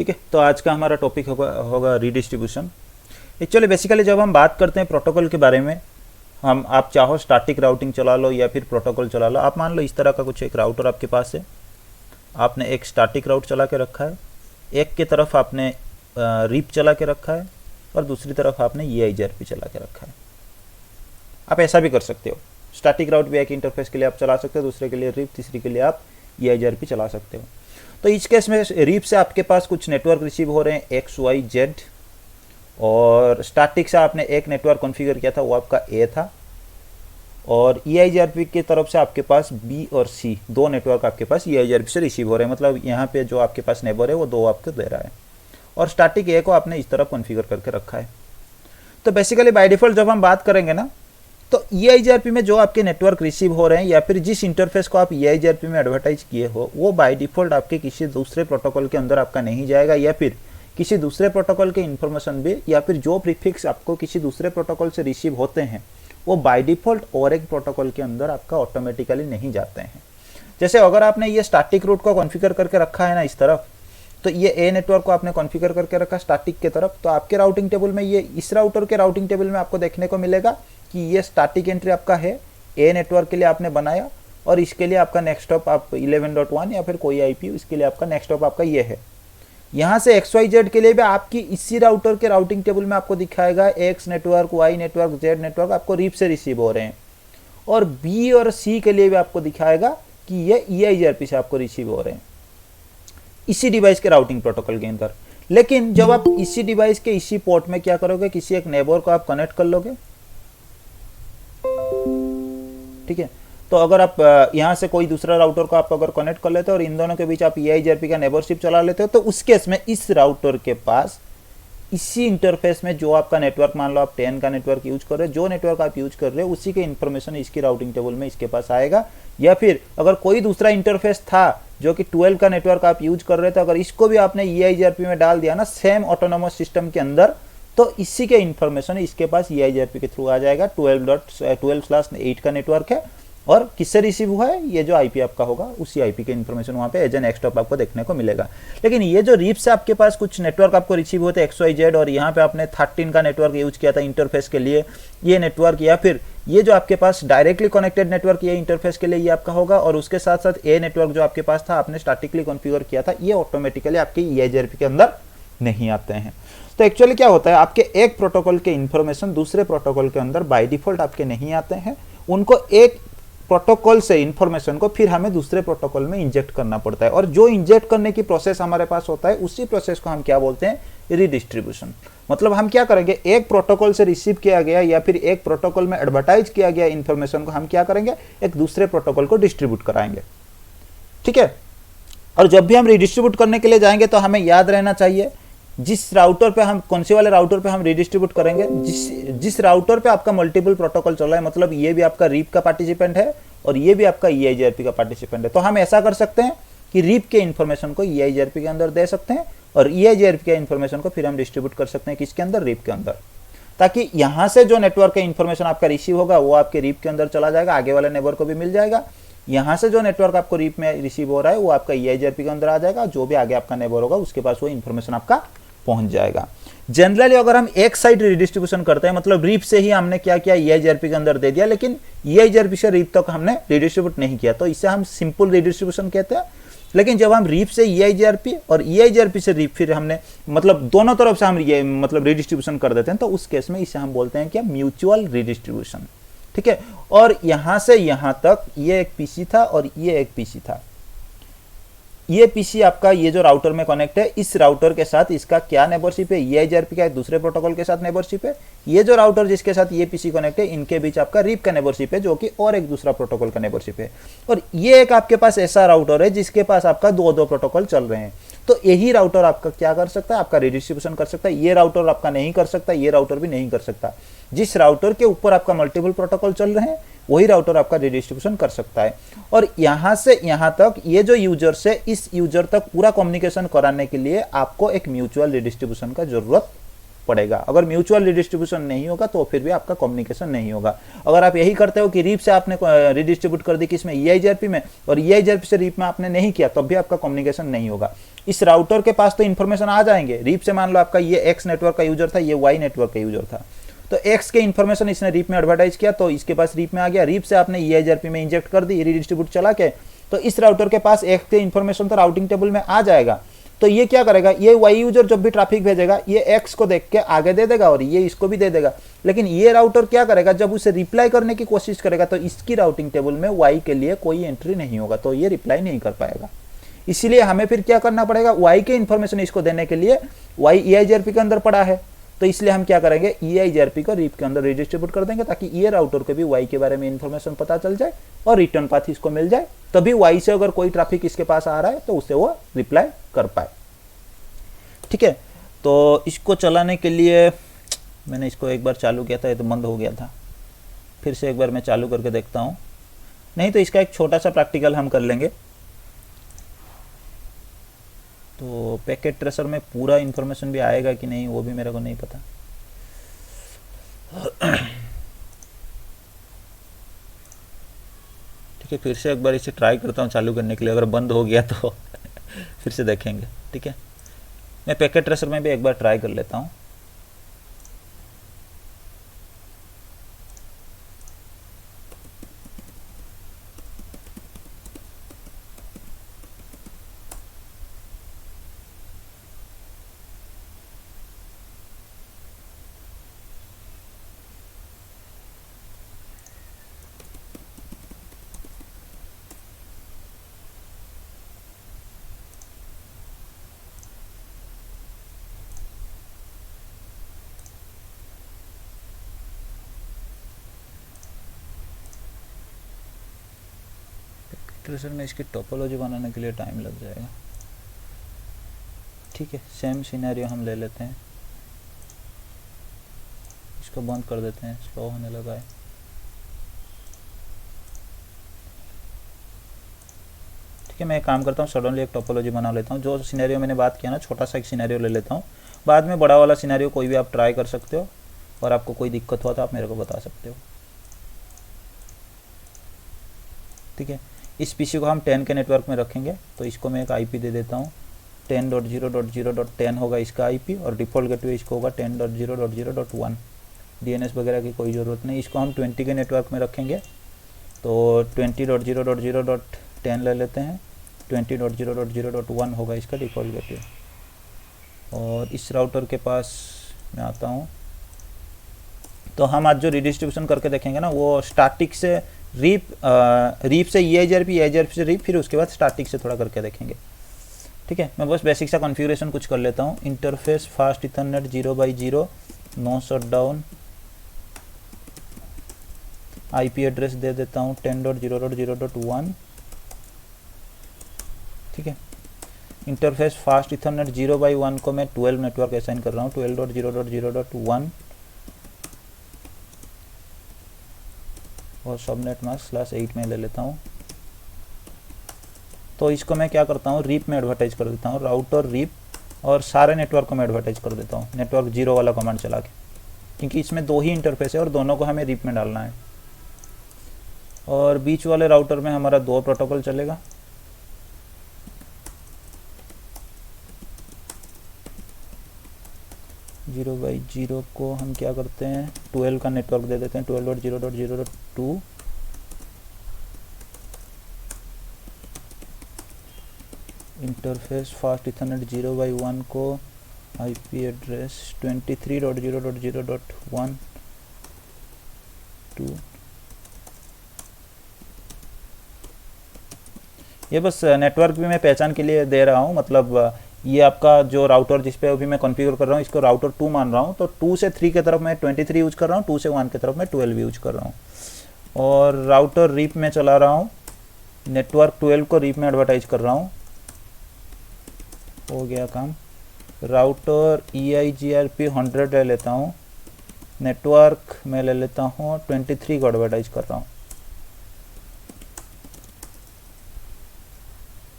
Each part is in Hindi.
ठीक है, तो आज का हमारा टॉपिक होगा रीडिस्ट्रीब्यूशन। एक्चुअली बेसिकली जब हम बात करते हैं प्रोटोकॉल के बारे में, हम आप चाहो स्टैटिक राउटिंग चला लो या फिर प्रोटोकॉल चला लो। आप मान लो इस तरह का कुछ एक राउटर आपके पास है, आपने एक स्टैटिक राउट चला के रखा है, एक की तरफ आपने रीप चला के रखा है और दूसरी तरफ आपने EIGRP चला के रखा है। आप ऐसा भी कर सकते हो, स्टैटिक राउट भी एक इंटरफेस के लिए आप चला सकते हो, दूसरे के लिए रीप, तीसरी के लिए आप EIGRP चला सकते हो। तो इस केस में रीप से आपके पास कुछ नेटवर्क रिसीव हो रहे हैं XYZ, और स्टैटिक से आपने एक नेटवर्क कॉन्फ़िगर किया था, वो आपका A था, और EIGRP की तरफ से आपके पास B और C दो नेटवर्क आपके पास EIGRP से रिसीव हो रहे हैं। मतलब यहाँ पे जो आपके पास नेबर है वो दो आपको दे रहा है, और स्टैटिक A को आपने इस तरफ कॉन्फ़िगर करके रखा है। तो बेसिकली बाय डिफ़ॉल्ट जब हम बात करेंगे ना, तो EIGRP में जो आपके नेटवर्क रिसीव हो रहे हैं या फिर जिस इंटरफेस को आप EIGRP में एडवर्टाइज किए हो, वो बाय डिफ़ॉल्ट आपके किसी दूसरे प्रोटोकॉल के अंदर आपका नहीं जाएगा, या फिर किसी दूसरे प्रोटोकॉल के इन्फॉर्मेशन भी या फिर जो प्रीफिक्स आपको किसी दूसरे प्रोटोकॉल से रिसीव होते हैं वो बाय डिफ़ॉल्ट और एक प्रोटोकॉल के अंदर आपका ऑटोमेटिकली नहीं जाते हैं। जैसे अगर आपने ये स्टैटिक रूट को कॉन्फ़िगर करके रखा है ना इस तरफ, तो ये A नेटवर्क को आपने कॉन्फ़िगर करके रखा स्टैटिक के तरफ, तो आपके राउटिंग टेबल में ये इस राउटर के राउटिंग टेबल में आपको देखने को मिलेगा कि ये स्टैटिक एंट्री आपका है, A नेटवर्क के लिए आपने बनाया, और इसके लिए आपका नेक्स्ट हॉप आप 11.1 या फिर कोई IP, इसके लिए आपका नेक्स्ट हॉप आपका ये है। यहाँ से XYZ के लिए भी आपकी इसी राउटर के राउटिंग टेबल में आपको दिखाएगा X network, Y network, Z network आपको रीप से रिसीव हो रहे हैं, और B और C के लिए भी आपको दिखाएगा कि ये EIGRP से आपको रिसीव हो रहे हैं इसी डिवाइस के राउटिंग प्रोटोकॉल के अंदर। लेकिन जब आप इसी डिवाइस के इसी पोर्ट में क्या करोगे, किसी एक नेबर को आप कनेक्ट कर लोगे, ठीक है। तो अगर आप यहाँ से कोई दूसरा राउटर को आप अगर कनेक्ट कर लेते हो और इन दोनों के बीच आप EIGRP का नेबरशिप चला लेते हो, तो उस केस में इस राउटर के पास इसी इंटरफेस में जो आपका नेटवर्क, मान लो आप 10 का नेटवर्क यूज कर रहे हो, जो नेटवर्क आप यूज कर रहे हो उसी के इन्फॉर्मेशन इसकी राउटिंग टेबल में इसके पास आएगा। या फिर अगर कोई दूसरा इंटरफेस था जो कि 12 का नेटवर्क आप यूज कर रहे थे, अगर इसको भी आपने EIGRP में डाल दिया ना सेम ऑटोनोमस सिस्टम के अंदर, तो इसी के इन्फॉर्मेशन इसके पास EIGRP के थ्रू आ जाएगा। 12/8 का नेटवर्क है, और किससे रिसीव हुआ है, ये जो IP आपका होगा उसी IP के इन्फॉर्मेशन वहाँ पे एज एन एक्सटॉप आपको देखने को मिलेगा। लेकिन ये जो रीप से आपके पास कुछ नेटवर्क आपको रिसीव होते हैं XYZ, और यहाँ पे आपने 13 का नेटवर्क यूज किया था इंटरफेस के लिए, ये नेटवर्क, या फिर ये जो आपके पास डायरेक्टली कनेक्टेड नेटवर्क ये इंटरफेस के लिए ये आपका होगा, और उसके साथ साथ A नेटवर्क जो आपके पास था आपने स्टैटिकली कॉन्फ़िगर किया था, ये ऑटोमेटिकली आपके EIGRP के अंदर नहीं आते हैं। तो एक्चुअली क्या होता है, आपके एक प्रोटोकॉल के इन्फॉर्मेशन दूसरे प्रोटोकॉल के अंदर बाय डिफ़ॉल्ट आपके नहीं आते हैं, उनको एक प्रोटोकॉल से इंफॉर्मेशन को फिर हमें दूसरे प्रोटोकॉल में इंजेक्ट करना पड़ता है, और जो इंजेक्ट करने की प्रोसेस हमारे पास होता है उसी प्रोसेस को हम क्या बोलते हैं, रीडिस्ट्रीब्यूशन। मतलब हम क्या करेंगे, एक प्रोटोकॉल से रिसीव किया गया या फिर एक प्रोटोकॉल में एडवर्टाइज किया गया इंफॉर्मेशन को हम क्या करेंगे, एक दूसरे प्रोटोकॉल को डिस्ट्रीब्यूट कराएंगे, ठीक है। और जब भी हम रिडिस्ट्रीब्यूट करने के लिए जाएंगे तो हमें याद रहना चाहिए जिस राउटर पे हम, कौन से वाले राउटर पे हम रिडिस्ट्रीब्यूट करेंगे, जिस राउटर पे आपका मल्टीपल प्रोटोकॉल चल रहा है, मतलब ये भी आपका रीप का पार्टिसिपेंट है और ये भी आपका EIGRP का पार्टिसिपेंट है, तो हम ऐसा कर सकते हैं कि रीप के इन्फॉर्मेशन को EIGRP के अंदर दे सकते हैं, और EIGRP के इन्फॉर्मेशन को फिर हम डिस्ट्रीब्यूट कर सकते हैं किसके अंदर, रीप के अंदर, ताकि यहाँ से जो नेटवर्क का इन्फॉर्मेशन आपका रिसीव होगा वो आपके रीप के अंदर चला जाएगा, आगे वाले नेबर को भी मिल जाएगा। यहाँ से जो नेटवर्क आपको रीप में रिसीव हो रहा है वो आपका EIGRP के अंदर आ जाएगा, जो भी आगे आपका नेबर होगा उसके पास वो इन्फॉर्मेशन आपका पहुंच जाएगा। जनरली अगर हम एक साइड रिडिस्ट्रीब्यूशन करते हैं, मतलब रीप से ही हमने क्या किया, EIGRP के अंदर दे दिया, लेकिन EIGRP से रीप तक हमने रिडिस्ट्रीब्यूट नहीं किया, तो इसे हम सिंपल रिडिस्ट्रीब्यूशन कहते हैं। लेकिन जब हम रीप से EIGRP और EIGRP से रीप फिर हमने, मतलब दोनों तरफ से हम ये मतलब रिडिस्ट्रीब्यूशन कर देते हैं, तो उस केस में इसे हम बोलते हैं क्या, म्यूचुअल रिडिस्ट्रीब्यूशन, ठीक है। और यहाँ से यहाँ तक ये एक PC था और ये एक PC था, ये PC आपका ये जो राउटर में कनेक्ट है, इस राउटर के साथ इसका क्या नेबरशिप है, EIGRP का एक दूसरे प्रोटोकॉल के साथ नेबरशिप है। ये जो राउटर जिसके साथ ये PC कनेक्ट है, इनके बीच आपका रीप का नेबरशिप है, जो कि और एक दूसरा प्रोटोकॉल का नेबरशिप है। और ये एक आपके पास ऐसा राउटर है जिसके पास आपका दो प्रोटोकॉल चल रहे हैं, तो यही राउटर आपका क्या कर सकता है, आपका रिडिस्ट्रीब्यूशन कर सकता है। ये राउटर आपका नहीं कर सकता, ये राउटर भी नहीं कर सकता। जिस राउटर के ऊपर आपका मल्टीपल प्रोटोकॉल चल रहे हैं वही राउटर आपका रिडिस्ट्रीब्यूशन कर सकता है। और यहाँ से यहाँ तक ये जो यूजर से इस यूजर तक पूरा कम्युनिकेशन कराने के लिए आपको एक म्यूचुअल रिडिस्ट्रीब्यूशन का जरूरत पड़ेगा। अगर म्यूचुअल रिडिस्ट्रीब्यूशन नहीं होगा तो फिर भी आपका कम्युनिकेशन नहीं होगा। अगर आप यही करते हो कि रीप से आपने रिडिस्ट्रीब्यूट कर दी किसमें, EIGRP में, और EIGRP से रीप में आपने नहीं किया, तब भी आपका कम्युनिकेशन नहीं होगा। इस राउटर के पास तो इन्फॉर्मेशन आ जाएंगे। रीप से मान लो आपका ये एक्स नेटवर्क का यूजर था, ये वाई नेटवर्क का यूजर था, तो एक्स के इन्फॉर्मेशन इसने रीप में एडवर्टाइज किया तो इसके पास रीप में आ गया। रीप से आपने EIGRP में इंजेक्ट कर दी रिडिस्ट्रीब्यूट चला के, तो इस राउटर के पास एक्स के इन्फॉर्मेशन तो राउटिंग टेबल में आ जाएगा। तो ये क्या करेगा, ये वाई यूजर जब भी ट्रैफिक भेजेगा ये एक्स को देख के आगे दे देगा और ये इसको भी दे देगा। लेकिन ये राउटर क्या करेगा, जब उसे रिप्लाई करने की कोशिश करेगा तो इसकी राउटिंग टेबल में वाई के लिए कोई एंट्री नहीं होगा, तो ये रिप्लाई नहीं कर पाएगा। इसीलिए हमें फिर क्या करना पड़ेगा, वाई के इन्फॉर्मेशन इसको देने के लिए, वाई EIGRP के अंदर पड़ा है, तो इसलिए हम क्या करेंगे, EIGRP को रीप के अंदर रिडिस्ट्रीब्यूट कर देंगे ताकि ये राउटर को भी वाई के बारे में इन्फॉर्मेशन पता चल जाए और रिटर्न पाथ इसको मिल जाए। तभी वाई से अगर कोई ट्रैफिक इसके पास आ रहा है तो उसे वो रिप्लाई कर पाए। ठीक है, तो इसको चलाने के लिए मैंने इसको एक बार चालू किया था, ये तो बंद हो गया था, फिर से एक बार मैं चालू करके देखता हूँ। नहीं तो इसका एक छोटा सा प्रैक्टिकल हम कर लेंगे। तो पैकेट ट्रेसर में पूरा इन्फॉर्मेशन भी आएगा कि नहीं वो भी मेरे को नहीं पता। ठीक है, फिर से एक बार इसे ट्राई करता हूँ चालू करने के लिए, अगर बंद हो गया तो फिर से देखेंगे। ठीक है, मैं पैकेट ट्रेसर में भी एक बार ट्राई कर लेता हूँ। ट्रेसर में इसकी टोपोलॉजी बनाने के लिए टाइम लग जाएगा। ठीक है, सेम सिनेरियो हम ले लेते हैं, इसको बंद कर देते हैं, स्लो होने लगा है। ठीक है, मैं एक काम करता हूँ, सडनली एक टोपोलॉजी बना लेता हूँ। जो सिनेरियो मैंने बात किया ना, छोटा सा एक सिनेरियो ले लेता हूँ, बाद में बड़ा वाला सिनेरियो कोई भी आप ट्राई कर सकते हो, और आपको कोई दिक्कत हुआ तो आप मेरे को बता सकते हो। ठीक है, इस पीसी को हम 10 के नेटवर्क में रखेंगे, तो इसको मैं एक आईपी दे देता हूँ, 10.0.0.10 होगा इसका आईपी, और डिफ़ॉल्ट गेटवे इसको होगा 10.0.0.1। डीएनएस वगैरह की कोई ज़रूरत नहीं। इसको हम 20 के नेटवर्क में रखेंगे, तो 20.0.0.10 ले लेते हैं, 20.0.0.1 होगा इसका डिफ़ॉल्ट गेटवे। और इस राउटर के पास मैं आता हूँ, तो हम आज जो रिडिस्ट्रीब्यूशन करके देखेंगे ना, वो स्टैटिक से रीप से EIGRP से रीप, फिर उसके बाद स्टैटिक से थोड़ा करके देखेंगे। ठीक है, मैं बस बेसिक सा कॉन्फ़िगरेशन कुछ कर लेता हूँ। Interface fast ethernet 0x0, no shutdown, IP address दे देता हूँ 10.0.0.1। ठीक है, इंटरफेस फास्ट इथरनेट 0x1 को मैं 12 नेटवर्क असाइन कर रहा हूँ, 12.0.0.1, और सबनेट मास्क /8 में ले लेता हूँ। तो इसको मैं क्या करता हूँ, रीप में एडवर्टाइज कर देता हूँ, राउटर रीप, और सारे नेटवर्क को मैं एडवर्टाइज कर देता हूँ नेटवर्क 0 वाला कमांड चला के, क्योंकि इसमें 2 ही इंटरफेस है और दोनों को हमें रीप में डालना है। और बीच वाले राउटर में हमारा 2 प्रोटोकॉल चलेगा, जीरो बाई जीरो को हम क्या करते हैं, 12 का नेटवर्क दे देते हैं, 12.0.0.2, इंटरफेस फास्ट इथरनेट 0x1 को आईपी एड्रेस 23.0.0.1 2। ये बस नेटवर्क भी मैं पहचान के लिए दे रहा हूँ, मतलब ये आपका जो राउटर जिस पे अभी मैं कॉन्फ़िगर कर रहा हूँ, इसको राउटर 2 मान रहा हूँ, तो 2 से 3 की तरफ मैं 23 यूज कर रहा हूँ, 2 से 1 की तरफ मैं 12 यूज कर रहा हूँ। और राउटर रीप में चला रहा हूँ, नेटवर्क 12 को रीप में एडवर्टाइज कर रहा हूँ, हो गया काम। राउटर EIGRP 100 ले लेता हूँ, नेटवर्क में ले लेता हूँ 23 को एडवर्टाइज कर रहा हूँ।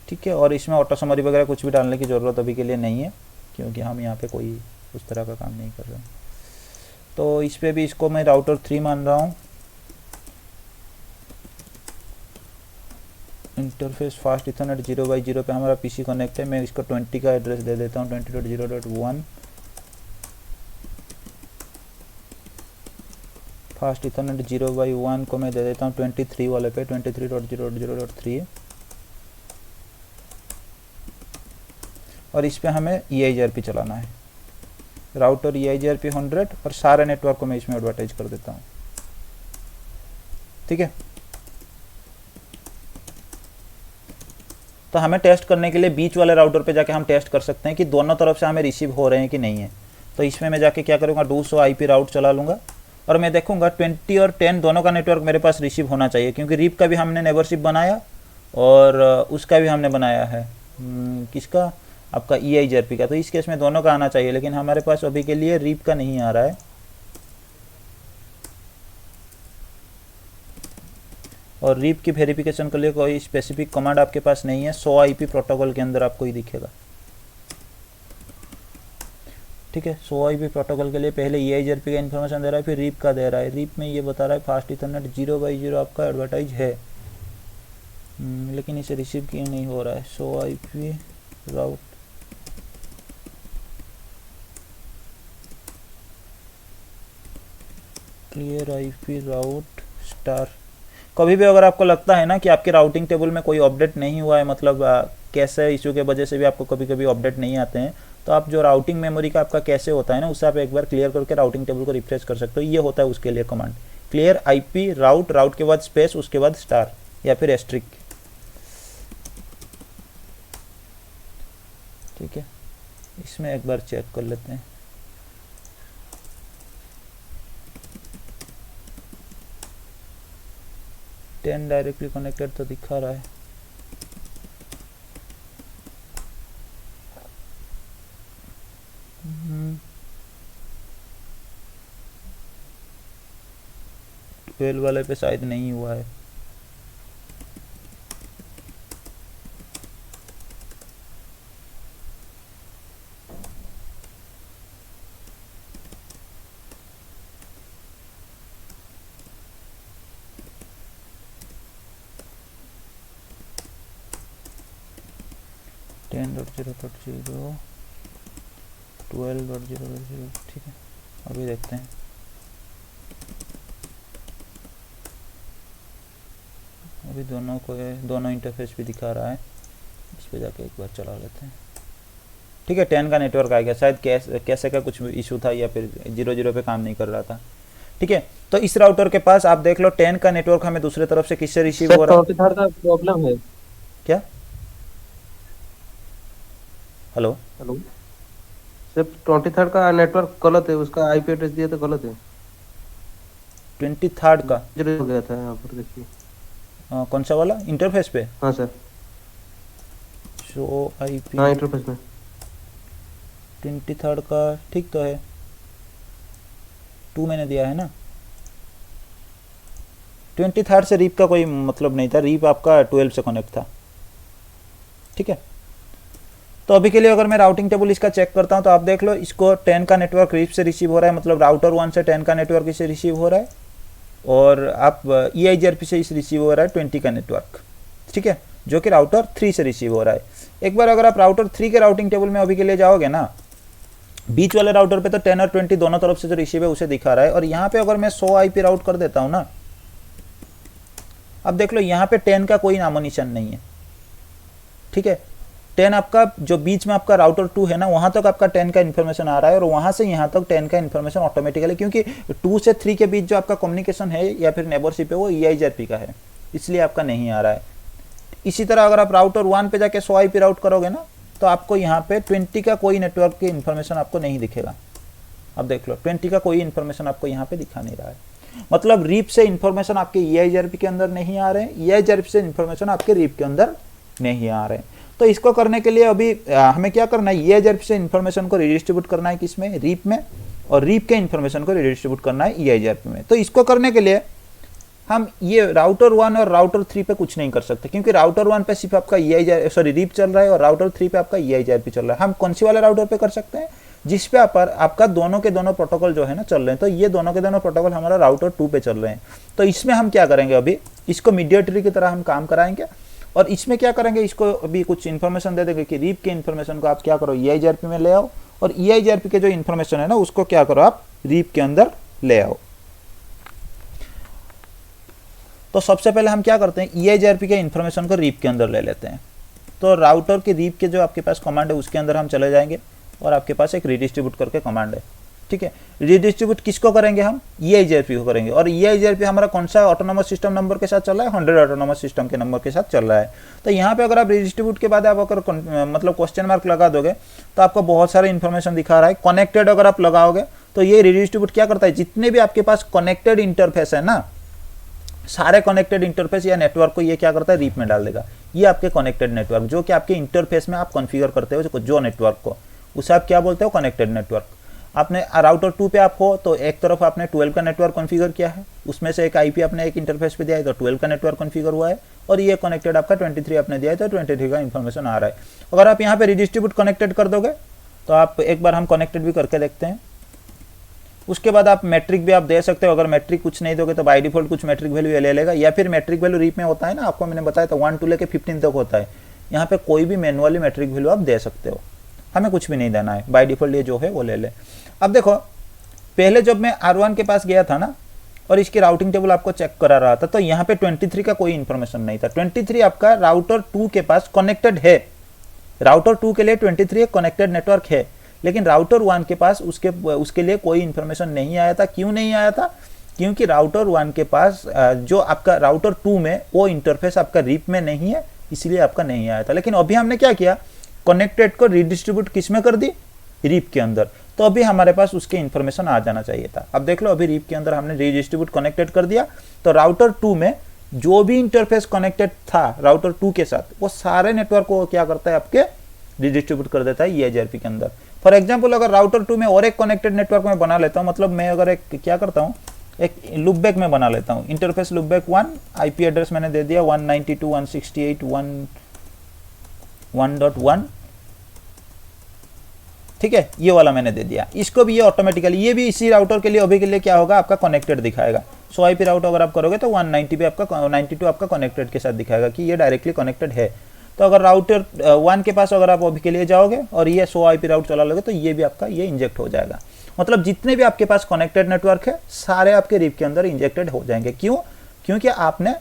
ठीक है, और इसमें ऑटो समरी वगैरह कुछ भी डालने की ज़रूरत अभी के लिए नहीं है, क्योंकि हम यहाँ पे कोई उस तरह का काम नहीं कर रहा। तो इस पे भी इसको मैं राउटर 3 मान रहा हूँ। इंटरफेस फास्ट इथरनेट 0x0 पे हमारा पीसी कनेक्ट है। मैं इसको 20 का एड्रेस दे देता हूँ, 20.0.1। फास्ट इथरनेट 0x1 को मैं दे देता हूँ 23 वाले पे, 23.0.0.3। और इस पे हमें EIGRP चलाना है। राउटर EIGRP 100 और सारे नेटवर्क को मैं इसमें एडवर्टाइज कर देता हूँ। ठीक है, तो हमें टेस्ट करने के लिए बीच वाले राउटर पे जाके हम टेस्ट कर सकते हैं कि दोनों तरफ से हमें रिसीव हो रहे हैं कि नहीं है। तो इसमें मैं जाके क्या करूँगा, 200 IP राउट चला लूँगा और मैं देखूंगा 20 और 10 दोनों का नेटवर्क मेरे पास रिसीव होना चाहिए, क्योंकि रीप का भी हमने नेबरशिप बनाया और उसका भी हमने बनाया है किसका, आपका EIGRP का। तो इस केस में दोनों का आना चाहिए, लेकिन हमारे पास अभी के लिए रीप का नहीं आ रहा है। और रीप की वेरिफिकेशन के लिए कोई स्पेसिफिक कमांड आपके पास नहीं है, 100 IP प्रोटोकॉल के अंदर आपको ही दिखेगा। ठीक है, 100 IP प्रोटोकॉल के लिए पहले EIGRP का इन्फॉर्मेशन दे रहा है, फिर रीप का दे रहा है। रीप में ये बता रहा है फास्ट इथरनेट 0x0 आपका एडवर्टाइज है, लेकिन इसे रिसीव क्यों नहीं हो रहा है। 100 IP राउट क्लियर IP राउट स्टार। कभी भी अगर आपको लगता है ना कि आपके राउटिंग टेबल में कोई अपडेट नहीं हुआ है, मतलब कैसे इशू के वजह से भी आपको कभी कभी अपडेट नहीं आते हैं, तो आप जो राउटिंग मेमोरी का आपका कैसे होता है ना, उससे आप एक बार क्लियर करके राउटिंग टेबल को रिफ्रेश कर सकते हो। ये होता है उसके लिए कमांड क्लियर IP राउट, राउट के बाद स्पेस, उसके बाद स्टार या फिर एस्ट्रिक। ठीक है, इसमें एक बार चेक कर लेते हैं। टेन डायरेक्टली कनेक्टेड तो दिखा रहा है। ट्वेल्व वाले पे शायद नहीं हुआ है। Ten dot zero dot zero 12.0.0। ठीक है, अभी देखते हैं। अभी दोनों इंटरफेस भी दिखा रहा है। इस पे जाके एक बार चला लेते हैं। ठीक है, 10 का नेटवर्क आ गया। शायद कैसे का कुछ इशू था या फिर 0.0 पे काम नहीं कर रहा था। ठीक है, तो इस राउटर के पास आप देख लो 10 का नेटवर्क हमें दूसरे तरफ से किससे रिसीव हो रहा है। 23 का प्रॉब्लम है क्या? हेलो हेलो, सिर्फ 23 का नेटवर्क गलत है, उसका IP एड्रेस दिया तो गलत है। 23 का जीरो हो गया था यहाँ पर, देखिए। कौन सा वाला इंटरफेस पे? हाँ सर, शो IP। हाँ इंटरफेस में 23 का ठीक तो है, 2 मैंने दिया है ना। 23 से रीप का कोई मतलब नहीं था, रीप आपका 12 से कनेक्ट था। ठीक है, तो अभी के लिए अगर मैं राउटिंग टेबल इसका चेक करता हूं तो आप देख लो, इसको 10 का नेटवर्क रीप से रिसीव हो रहा है, मतलब राउटर 1 से 10 का नेटवर्क इसे रिसीव हो रहा है, और आप EIGRP से इसे रिसीव हो रहा है 20 का नेटवर्क। ठीक है, जो कि राउटर 3 से रिसीव हो रहा है। एक बार अगर आप राउटर 3 के राउटिंग टेबल में अभी के लिए जाओगे ना, बीच वाले राउटर पे तो 10 और 20 दोनों तरफ से जो रिसीव है उसे दिखा रहा है, और यहाँ पे अगर मैं 100 IP राउट कर देता हूँ ना, अब देख लो यहाँ पे 10 का कोई नामो निशान नहीं है। ठीक है, 10 आपका जो बीच में आपका राउटर 2 है ना, वहां तक आपका 10 का इन्फॉर्मेशन आ रहा है, और वहां से यहाँ तक 10 का इन्फॉर्मेशन ऑटोमेटिकली, क्योंकि 2 से 3 के बीच जो आपका कम्युनिकेशन है या फिर नेबरशिप है वो EIGRP का है, इसलिए आपका नहीं आ रहा है। इसी तरह अगर आप राउटर 1 पे जाके 100 IP राउट करोगे ना, तो आपको यहाँ पे 20 का कोई नेटवर्क की इन्फॉर्मेशन आपको नहीं दिखेगा। अब देख लो 20 का कोई इन्फॉर्मेशन आपको यहाँ पे दिखा नहीं रहा है, मतलब रीप से इन्फॉर्मेशन आपके EIGRP के अंदर नहीं आ रहे हैं, EIGRP से इन्फॉर्मेशन आपके रीप के अंदर नहीं आ रहे हैं। तो इसको करने के लिए अभी हमें क्या करना है, EIGRP से इन्फॉर्मेशन को रिडिस्ट्रीब्यूट करना है किसमें, रीप में, और रीप के इन्फॉर्मेशन को रिडिस्ट्रीब्यूट करना है EIGRP में। तो इसको करने के लिए हम ये राउटर 1 और राउटर 3 पे कुछ नहीं कर सकते, क्योंकि राउटर 1 पे सिर्फ आपका रीप चल रहा है और राउटर 3 पे आपका EIGRP चल रहा है। हम कौन सी वाले राउटर पे कर सकते हैं, जिस पे आपका दोनों के दोनों प्रोटोकॉल जो है ना चल रहे हैं। तो ये दोनों के दोनों प्रोटोकॉल हमारा राउटर 2 पे चल रहे हैं। तो इसमें हम क्या करेंगे, अभी इसको मीडिएटरी की तरह हम काम कराएंगे और इसमें क्या करेंगे, इसको अभी कुछ इन्फॉर्मेशन दे देंगे कि रीप के इन्फॉर्मेशन को आप क्या करो EIGRP में ले आओ और EIGRP के जो इन्फॉर्मेशन है ना उसको क्या करो आप रीप के अंदर ले आओ। तो सबसे पहले हम क्या करते हैं, EIGRP के इन्फॉर्मेशन को रीप के अंदर ले लेते हैं। तो राउटर के रीप के जो आपके पास कमांड है उसके अंदर हम चले जाएंगे और आपके पास एक रीडिस्ट्रीब्यूट करके कमांड है, ठीक है। रीडिस्ट्रीब्यूट किसको करेंगे हम, EIGRP को करेंगे। और EIGRP हमारा कौन सा ऑटोनोमस सिस्टम नंबर के साथ चल रहा है, 100 ऑटोनोमस सिस्टम के नंबर के साथ चल रहा है। तो यहाँ पे अगर आप रीडिस्ट्रीब्यूट के बाद आप अगर मतलब क्वेश्चन मार्क लगा दोगे तो आपको बहुत सारे इन्फॉर्मेशन दिखा रहा है। कनेक्टेड अगर आप लगाओगे तो ये रीडिस्ट्रीब्यूट क्या करता है, जितने भी आपके पास कनेक्टेड इंटरफेस है ना, सारे कनेक्टेड इंटरफेस या नेटवर्क को ये क्या करता है रीप में डाल देगा। ये आपके कनेक्टेड नेटवर्क जो कि आपके इंटरफेस में आप कॉन्फ़िगर करते हो जो नेटवर्क को, उसे आप क्या बोलते हो, कनेक्टेड नेटवर्क। आपने राउटर 2 पे आप हो तो एक तरफ आपने 12 का नेटवर्क कॉन्फ़िगर किया है, उसमें से एक IP आपने एक इंटरफेस पे दिया है तो 12 का नेटवर्क कॉन्फ़िगर हुआ है और ये कनेक्टेड आपका 23 आपने दिया है तो 23 का इन्फॉर्मेशन आ रहा है। अगर आप यहाँ पे रीडिस्ट्रीब्यूट कनेक्टेड कर दोगे तो आप एक बार हम कनेक्टेड भी करके देखते हैं। उसके बाद आप मैट्रिक भी आप दे सकते हो। अगर मैट्रिक कुछ नहीं दोगे तो बाय डिफॉल्ट कुछ मैट्रिक वैल्यू ले लेगा, या फिर मैट्रिक वैल्यू रीप में होता है ना, आपको मैंने बताया था 1 to लेके 15 तक होता है। यहाँ पे कोई भी मैनुअली मैट्रिक वैल्यू आप दे सकते हो, हमें कुछ भी नहीं देना है, बाय डिफॉल्ट ये जो है वो ले ले। अब देखो पहले जब मैं R1 के पास गया था ना और इसकी राउटिंग टेबल आपको चेक करा रहा था तो यहाँ पे 23 का कोई इन्फॉर्मेशन नहीं था। 23 आपका राउटर 2 के पास कनेक्टेड है, राउटर 2 के लिए 23 कनेक्टेड नेटवर्क है, लेकिन राउटर 1 के पास उसके लिए कोई इन्फॉर्मेशन नहीं आया था। क्यों नहीं आया था, क्योंकि राउटर 1 के पास जो आपका राउटर 2 में वो इंटरफेस आपका रीप में नहीं है, इसलिए आपका नहीं आया था। लेकिन अभी हमने क्या किया, कनेक्टेड को रीडिस्ट्रीब्यूट किस में कर दी, रीप के अंदर। तो अभी हमारे पास उसके इन्फॉर्मेशन आ जाना चाहिए था। अब देख लो अभी रीप के अंदर हमने रीडिस्ट्रीब्यूट कनेक्टेड कर दिया तो राउटर 2 में जो भी इंटरफेस कनेक्टेड था राउटर 2 के साथ वो सारे नेटवर्क को क्या करता है, आपके रीडिस्ट्रीब्यूट कर देता है EIGRP के अंदर। फॉर एग्जाम्पल अगर राउटर 2 में और एक कनेक्टेड नेटवर्क में बना लेता हूँ, मतलब मैं अगर एक क्या करता हूँ, एक लूपबैक में बना लेता हूँ, इंटरफेस लूपबैक 1, IP एड्रेस मैंने दे दिया 192.168.1.1, ठीक है, ये वाला मैंने दे दिया। इसको भी ये ऑटोमेटिकली, ये भी इसी राउटर के लिए अभी के लिए क्या होगा, आपका कनेक्टेड दिखाएगा। 100 IP राउट अगर आप करोगे तो 190 पे आपका 92 आपका कनेक्टेड के साथ दिखाएगा कि ये डायरेक्टली कनेक्टेड है। तो अगर राउटर 1 के पास अगर आप अभी के लिए जाओगे और ये 100 IP राउट चला लोगे तो ये भी आपका ये इंजेक्ट हो जाएगा। मतलब जितने भी आपके पास कनेक्टेड नेटवर्क है सारे आपके रीप के अंदर इंजेक्टेड हो जाएंगे। क्यों, क्योंकि आपने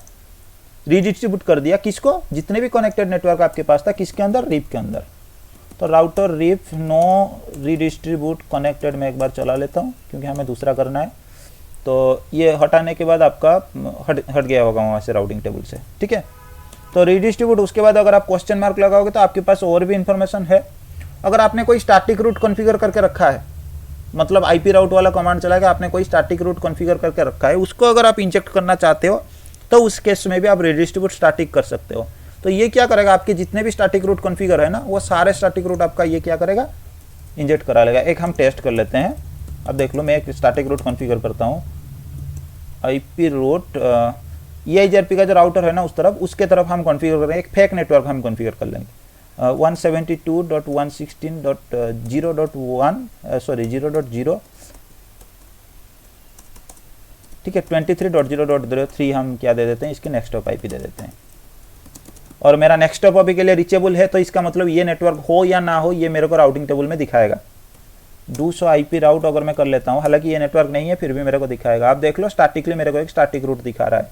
रीडिस्ट्रीब्यूट कर दिया किसको, जितने भी कनेक्टेड नेटवर्क आपके पास था किसके अंदर, रीप के अंदर। तो router RIP no redistribute connected में एक बार चला लेता हूँ क्योंकि हमें दूसरा करना है। तो ये हटाने के बाद आपका हट गया होगा वहाँ से राउटिंग टेबल से, ठीक है। तो रीडिस्ट्रीब्यूट उसके बाद अगर आप क्वेश्चन मार्क लगाओगे तो आपके पास और भी इंफॉर्मेशन है। अगर आपने कोई स्टैटिक रूट कॉन्फ़िगर करके रखा है, मतलब IP राउट वाला कमांड चला के आपने कोई स्टैटिक रूट कॉन्फ़िगर करके रखा है, उसको अगर आप इंजेक्ट करना चाहते हो तो उस केस में भी आप रीडिस्ट्रीब्यूट स्टैटिक कर सकते हो। तो ये क्या करेगा, आपके जितने भी स्टैटिक रूट कॉन्फ़िगर है ना वो सारे स्टैटिक रूट आपका ये क्या करेगा, इंजेक्ट करा लेगा। एक हम टेस्ट कर लेते हैं। अब देख लो मैं एक स्टैटिक रूट कॉन्फ़िगर करता हूँ, IP रूट EIGRP का जो राउटर है ना उस तरफ, उसके तरफ हम कॉन्फ़िगर करेंगे, एक फेक नेटवर्क हम कॉन्फ़िगर कर लेंगे 172.116.0.1 ठीक है, 23.0.03 हम क्या दे देते हैं, इसके नेक्स्ट ऑफ IP दे देते हैं। और मेरा नेक्स्ट ऑफ अभी के लिए रीचेबल है तो इसका मतलब ये नेटवर्क हो या ना हो ये मेरे को राउटिंग टेबल में दिखाएगा। 200 IP राउट अगर मैं कर लेता हूँ, हालांकि ये नेटवर्क नहीं है फिर भी मेरे को दिखाएगा। आप देख लो स्टैटिकली मेरे को एक स्टैटिक रूट दिखा रहा है।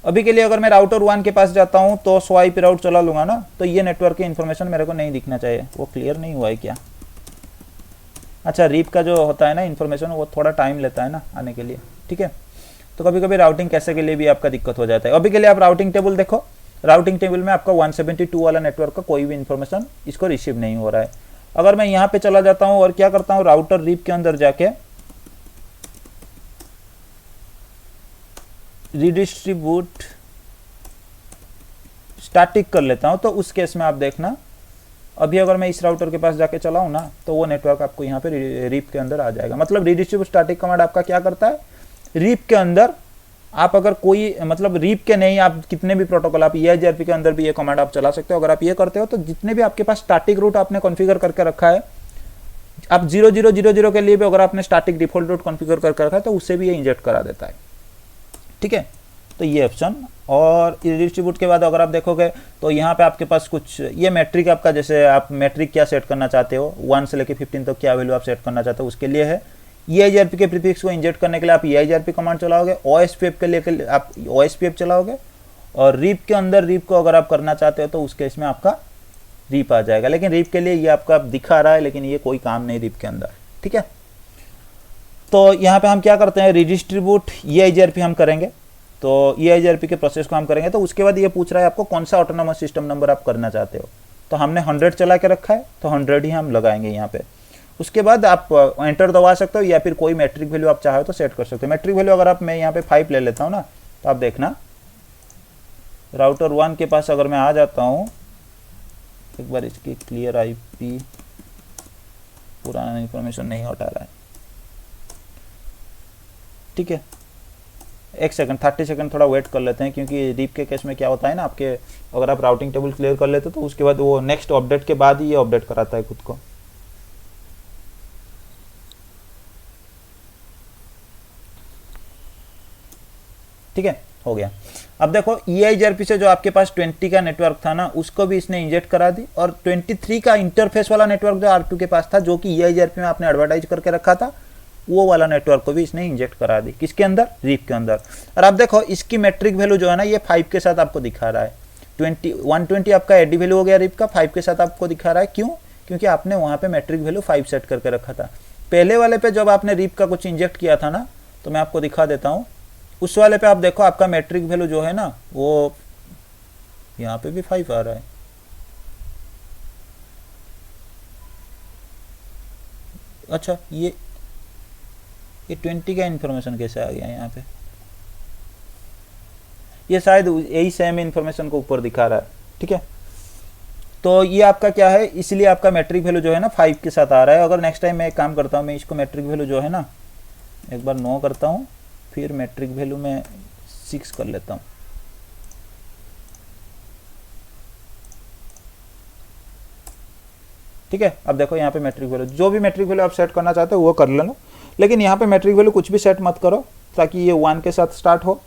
अभी के लिए अगर मैं राउटर 1 के पास जाता हूँ तो 100 IP राउट चला लूँगा ना तो ये नेटवर्क की इन्फॉर्मेशन मेरे को नहीं दिखना चाहिए। वो क्लियर नहीं हुआ है क्या, अच्छा रीप का जो होता है ना इन्फॉर्मेशन वो थोड़ा टाइम लेता है ना आने के लिए, ठीक है। तो कभी कभी राउटिंग कैसे के लिए भी आपका दिक्कत हो जाता है। अभी के लिए आप राउटिंग टेबल देखो, राउटिंग टेबल में आपका 172 वाला नेटवर्क का कोई भी इन्फॉर्मेशन इसको रिसीव नहीं हो रहा है। अगर मैं यहाँ पे चला जाता हूँ और क्या करता हूँ, राउटर रीप के अंदर जाके रीडिस्ट्रीब्यूट स्टैटिक कर लेता हूँ तो उस केस में आप देखना अभी अगर मैं इस राउटर के पास जाके चलाऊँ ना तो वो नेटवर्क आपको यहाँ पे रीप के अंदर आ जाएगा। मतलब रीडिस्ट्रीब्यूट स्टैटिक कमांड आपका क्या करता है, रीप के अंदर आप अगर कोई मतलब रीप के नहीं, आप कितने भी प्रोटोकॉल आप EIGRP के अंदर भी ये कमांड आप चला सकते हो। अगर आप ये करते हो तो जितने भी आपके पास स्टैटिक रूट आपने कॉन्फ़िगर करके रखा है आप 0000 के लिए भी अगर आपने स्टैटिक डिफॉल्ट रूट कॉन्फ़िगर कर रखा है तो उससे भी ये इंजेक्ट करा देता है। ठीक है, तो ये ऑप्शन। और डिस्ट्रीब्यूट के बाद अगर आप देखोगे तो यहाँ पे आपके पास कुछ ये मैट्रिक आपका, जैसे आप मैट्रिक क्या सेट करना चाहते हो 1 से लेके 15 तक क्या वैल्यू आप सेट करना चाहते हो उसके लिए है। EIGRP के प्रीफिक्स को इंजेक्ट करने के लिए आप EIGRP कमांड चलाओगे। OSPF के लिए आप OSPF चलाओगे। और रीप के अंदर रीप को अगर आप करना चाहते हो तो उस केस में आपका रीप आ जाएगा। लेकिन रीप के लिए ये आपका दिखा रहा है, लेकिन ये कोई काम नहीं रीप के अंदर। ठीक है, तो यहाँ पे हम क्या करते हैं, रिडिस्ट्रीब्यूट EIGRP हम करेंगे। तो EIGRP के प्रोसेस को हम करेंगे तो उसके बाद ये पूछ रहा है आपको कौन सा ऑटोनोमस सिस्टम नंबर आप करना चाहते हो। तो हमने 100 चला के रखा है तो 100 ही हम लगाएंगे यहाँ पे। उसके बाद आप एंटर दबा सकते हो या फिर कोई मैट्रिक वैल्यू आप चाहो तो सेट कर सकते हो। मैट्रिक वैल्यू अगर आप मैं यहाँ पे 5 ले लेता हूँ ना, तो आप देखना राउटर 1 के पास अगर मैं आ जाता हूँ, एक बार इसकी क्लियर IP पुराना इंफॉर्मेशन नहीं हटा रहा है। ठीक है, एक सेकंड 30 सेकंड थोड़ा वेट कर लेते हैं, क्योंकि रीप के केस में क्या होता है ना, आपके अगर आप राउटिंग टेबल क्लियर कर लेते हो तो उसके बाद वो नेक्स्ट अपडेट के बाद ही ये अपडेट कराता है खुद को। ठीक है, हो गया। अब देखो EIGRP से जो आपके पास 20 का नेटवर्क था ना, उसको भी इसने इंजेक्ट करा दी। और 23 का इंटरफेस वाला नेटवर्क जो R2 के पास था, जो कि EIGRP में आपने एडवर्टाइज करके रखा था, वो वाला नेटवर्क को भी इसने इंजेक्ट करा दी। किसके अंदर, रीप के अंदर। और आप देखो इसकी मैट्रिक वैल्यू जो है ना, ये 5 के साथ आपको दिखा रहा है। 120 आपका एडी वैल्यू हो गया रीप का, 5 के साथ आपको दिखा रहा है। क्यों? क्योंकि आपने वहां पे मैट्रिक वैल्यू 5 सेट करके रखा था। पहले वाले पे जब आपने रीप का कुछ इंजेक्ट किया था ना, तो मैं आपको दिखा देता हूँ। उस वाले पे आप देखो आपका मैट्रिक वैल्यू जो है ना, वो यहाँ पे भी 5 आ रहा है। अच्छा, ये 20 का इन्फॉर्मेशन कैसे आ गया यहाँ पे? ये शायद यही सेम इन्फॉर्मेशन को ऊपर दिखा रहा है। ठीक है, तो ये आपका क्या है, इसलिए आपका मैट्रिक वैल्यू जो है ना 5 के साथ आ रहा है। अगर नेक्स्ट टाइम मैं एक काम करता हूँ, मैं इसको मैट्रिक वैल्यू जो है ना एक बार 9 करता हूँ, फिर मैट्रिक वैल्यू में 6 कर लेता हूँ। ठीक है, अब देखो यहाँ पे मैट्रिक वैल्यू, जो भी मैट्रिक वैल्यू आप सेट करना चाहते हो वो कर लेना। लेकिन यहाँ पे मैट्रिक वैल्यू कुछ भी सेट मत करो, ताकि ये 1 के साथ स्टार्ट हो,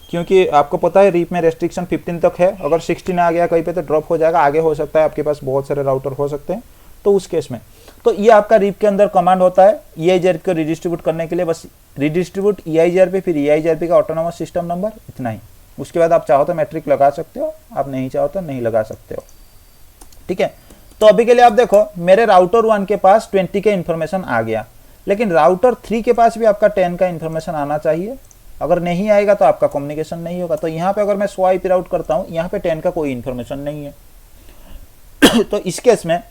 क्योंकि आपको पता है रीप में रेस्ट्रिक्शन 15 तक है। अगर 16 आ गया कहीं पे तो ड्रॉप हो जाएगा, आगे हो सकता है, आपके पास बहुत सारे राउटर हो सकते हैं। तो उस केस में तो ये आपका रीप के अंदर कमांड होता है EIGRP को रिडिस्ट्रीब्यूट करने के लिए। बस रिडिस्ट्रीब्यूट EIGRP, फिर EIGRP का ऑटोनोमस सिस्टम नंबर, इतना ही। उसके बाद आप चाहो तो मैट्रिक लगा सकते हो, आप नहीं चाहो तो नहीं लगा सकते हो। ठीक है, तो अभी के लिए आप देखो मेरे राउटर 1 के पास 20 के इन्फॉर्मेशन आ गया, लेकिन राउटर 3 के पास भी आपका 10 का इन्फॉर्मेशन आना चाहिए। अगर नहीं आएगा तो आपका कम्युनिकेशन नहीं होगा। तो यहाँ पे अगर मैं 100 IP राउट करता हूँ, यहाँ पे 10 का कोई इन्फॉर्मेशन नहीं है। तो इस केस में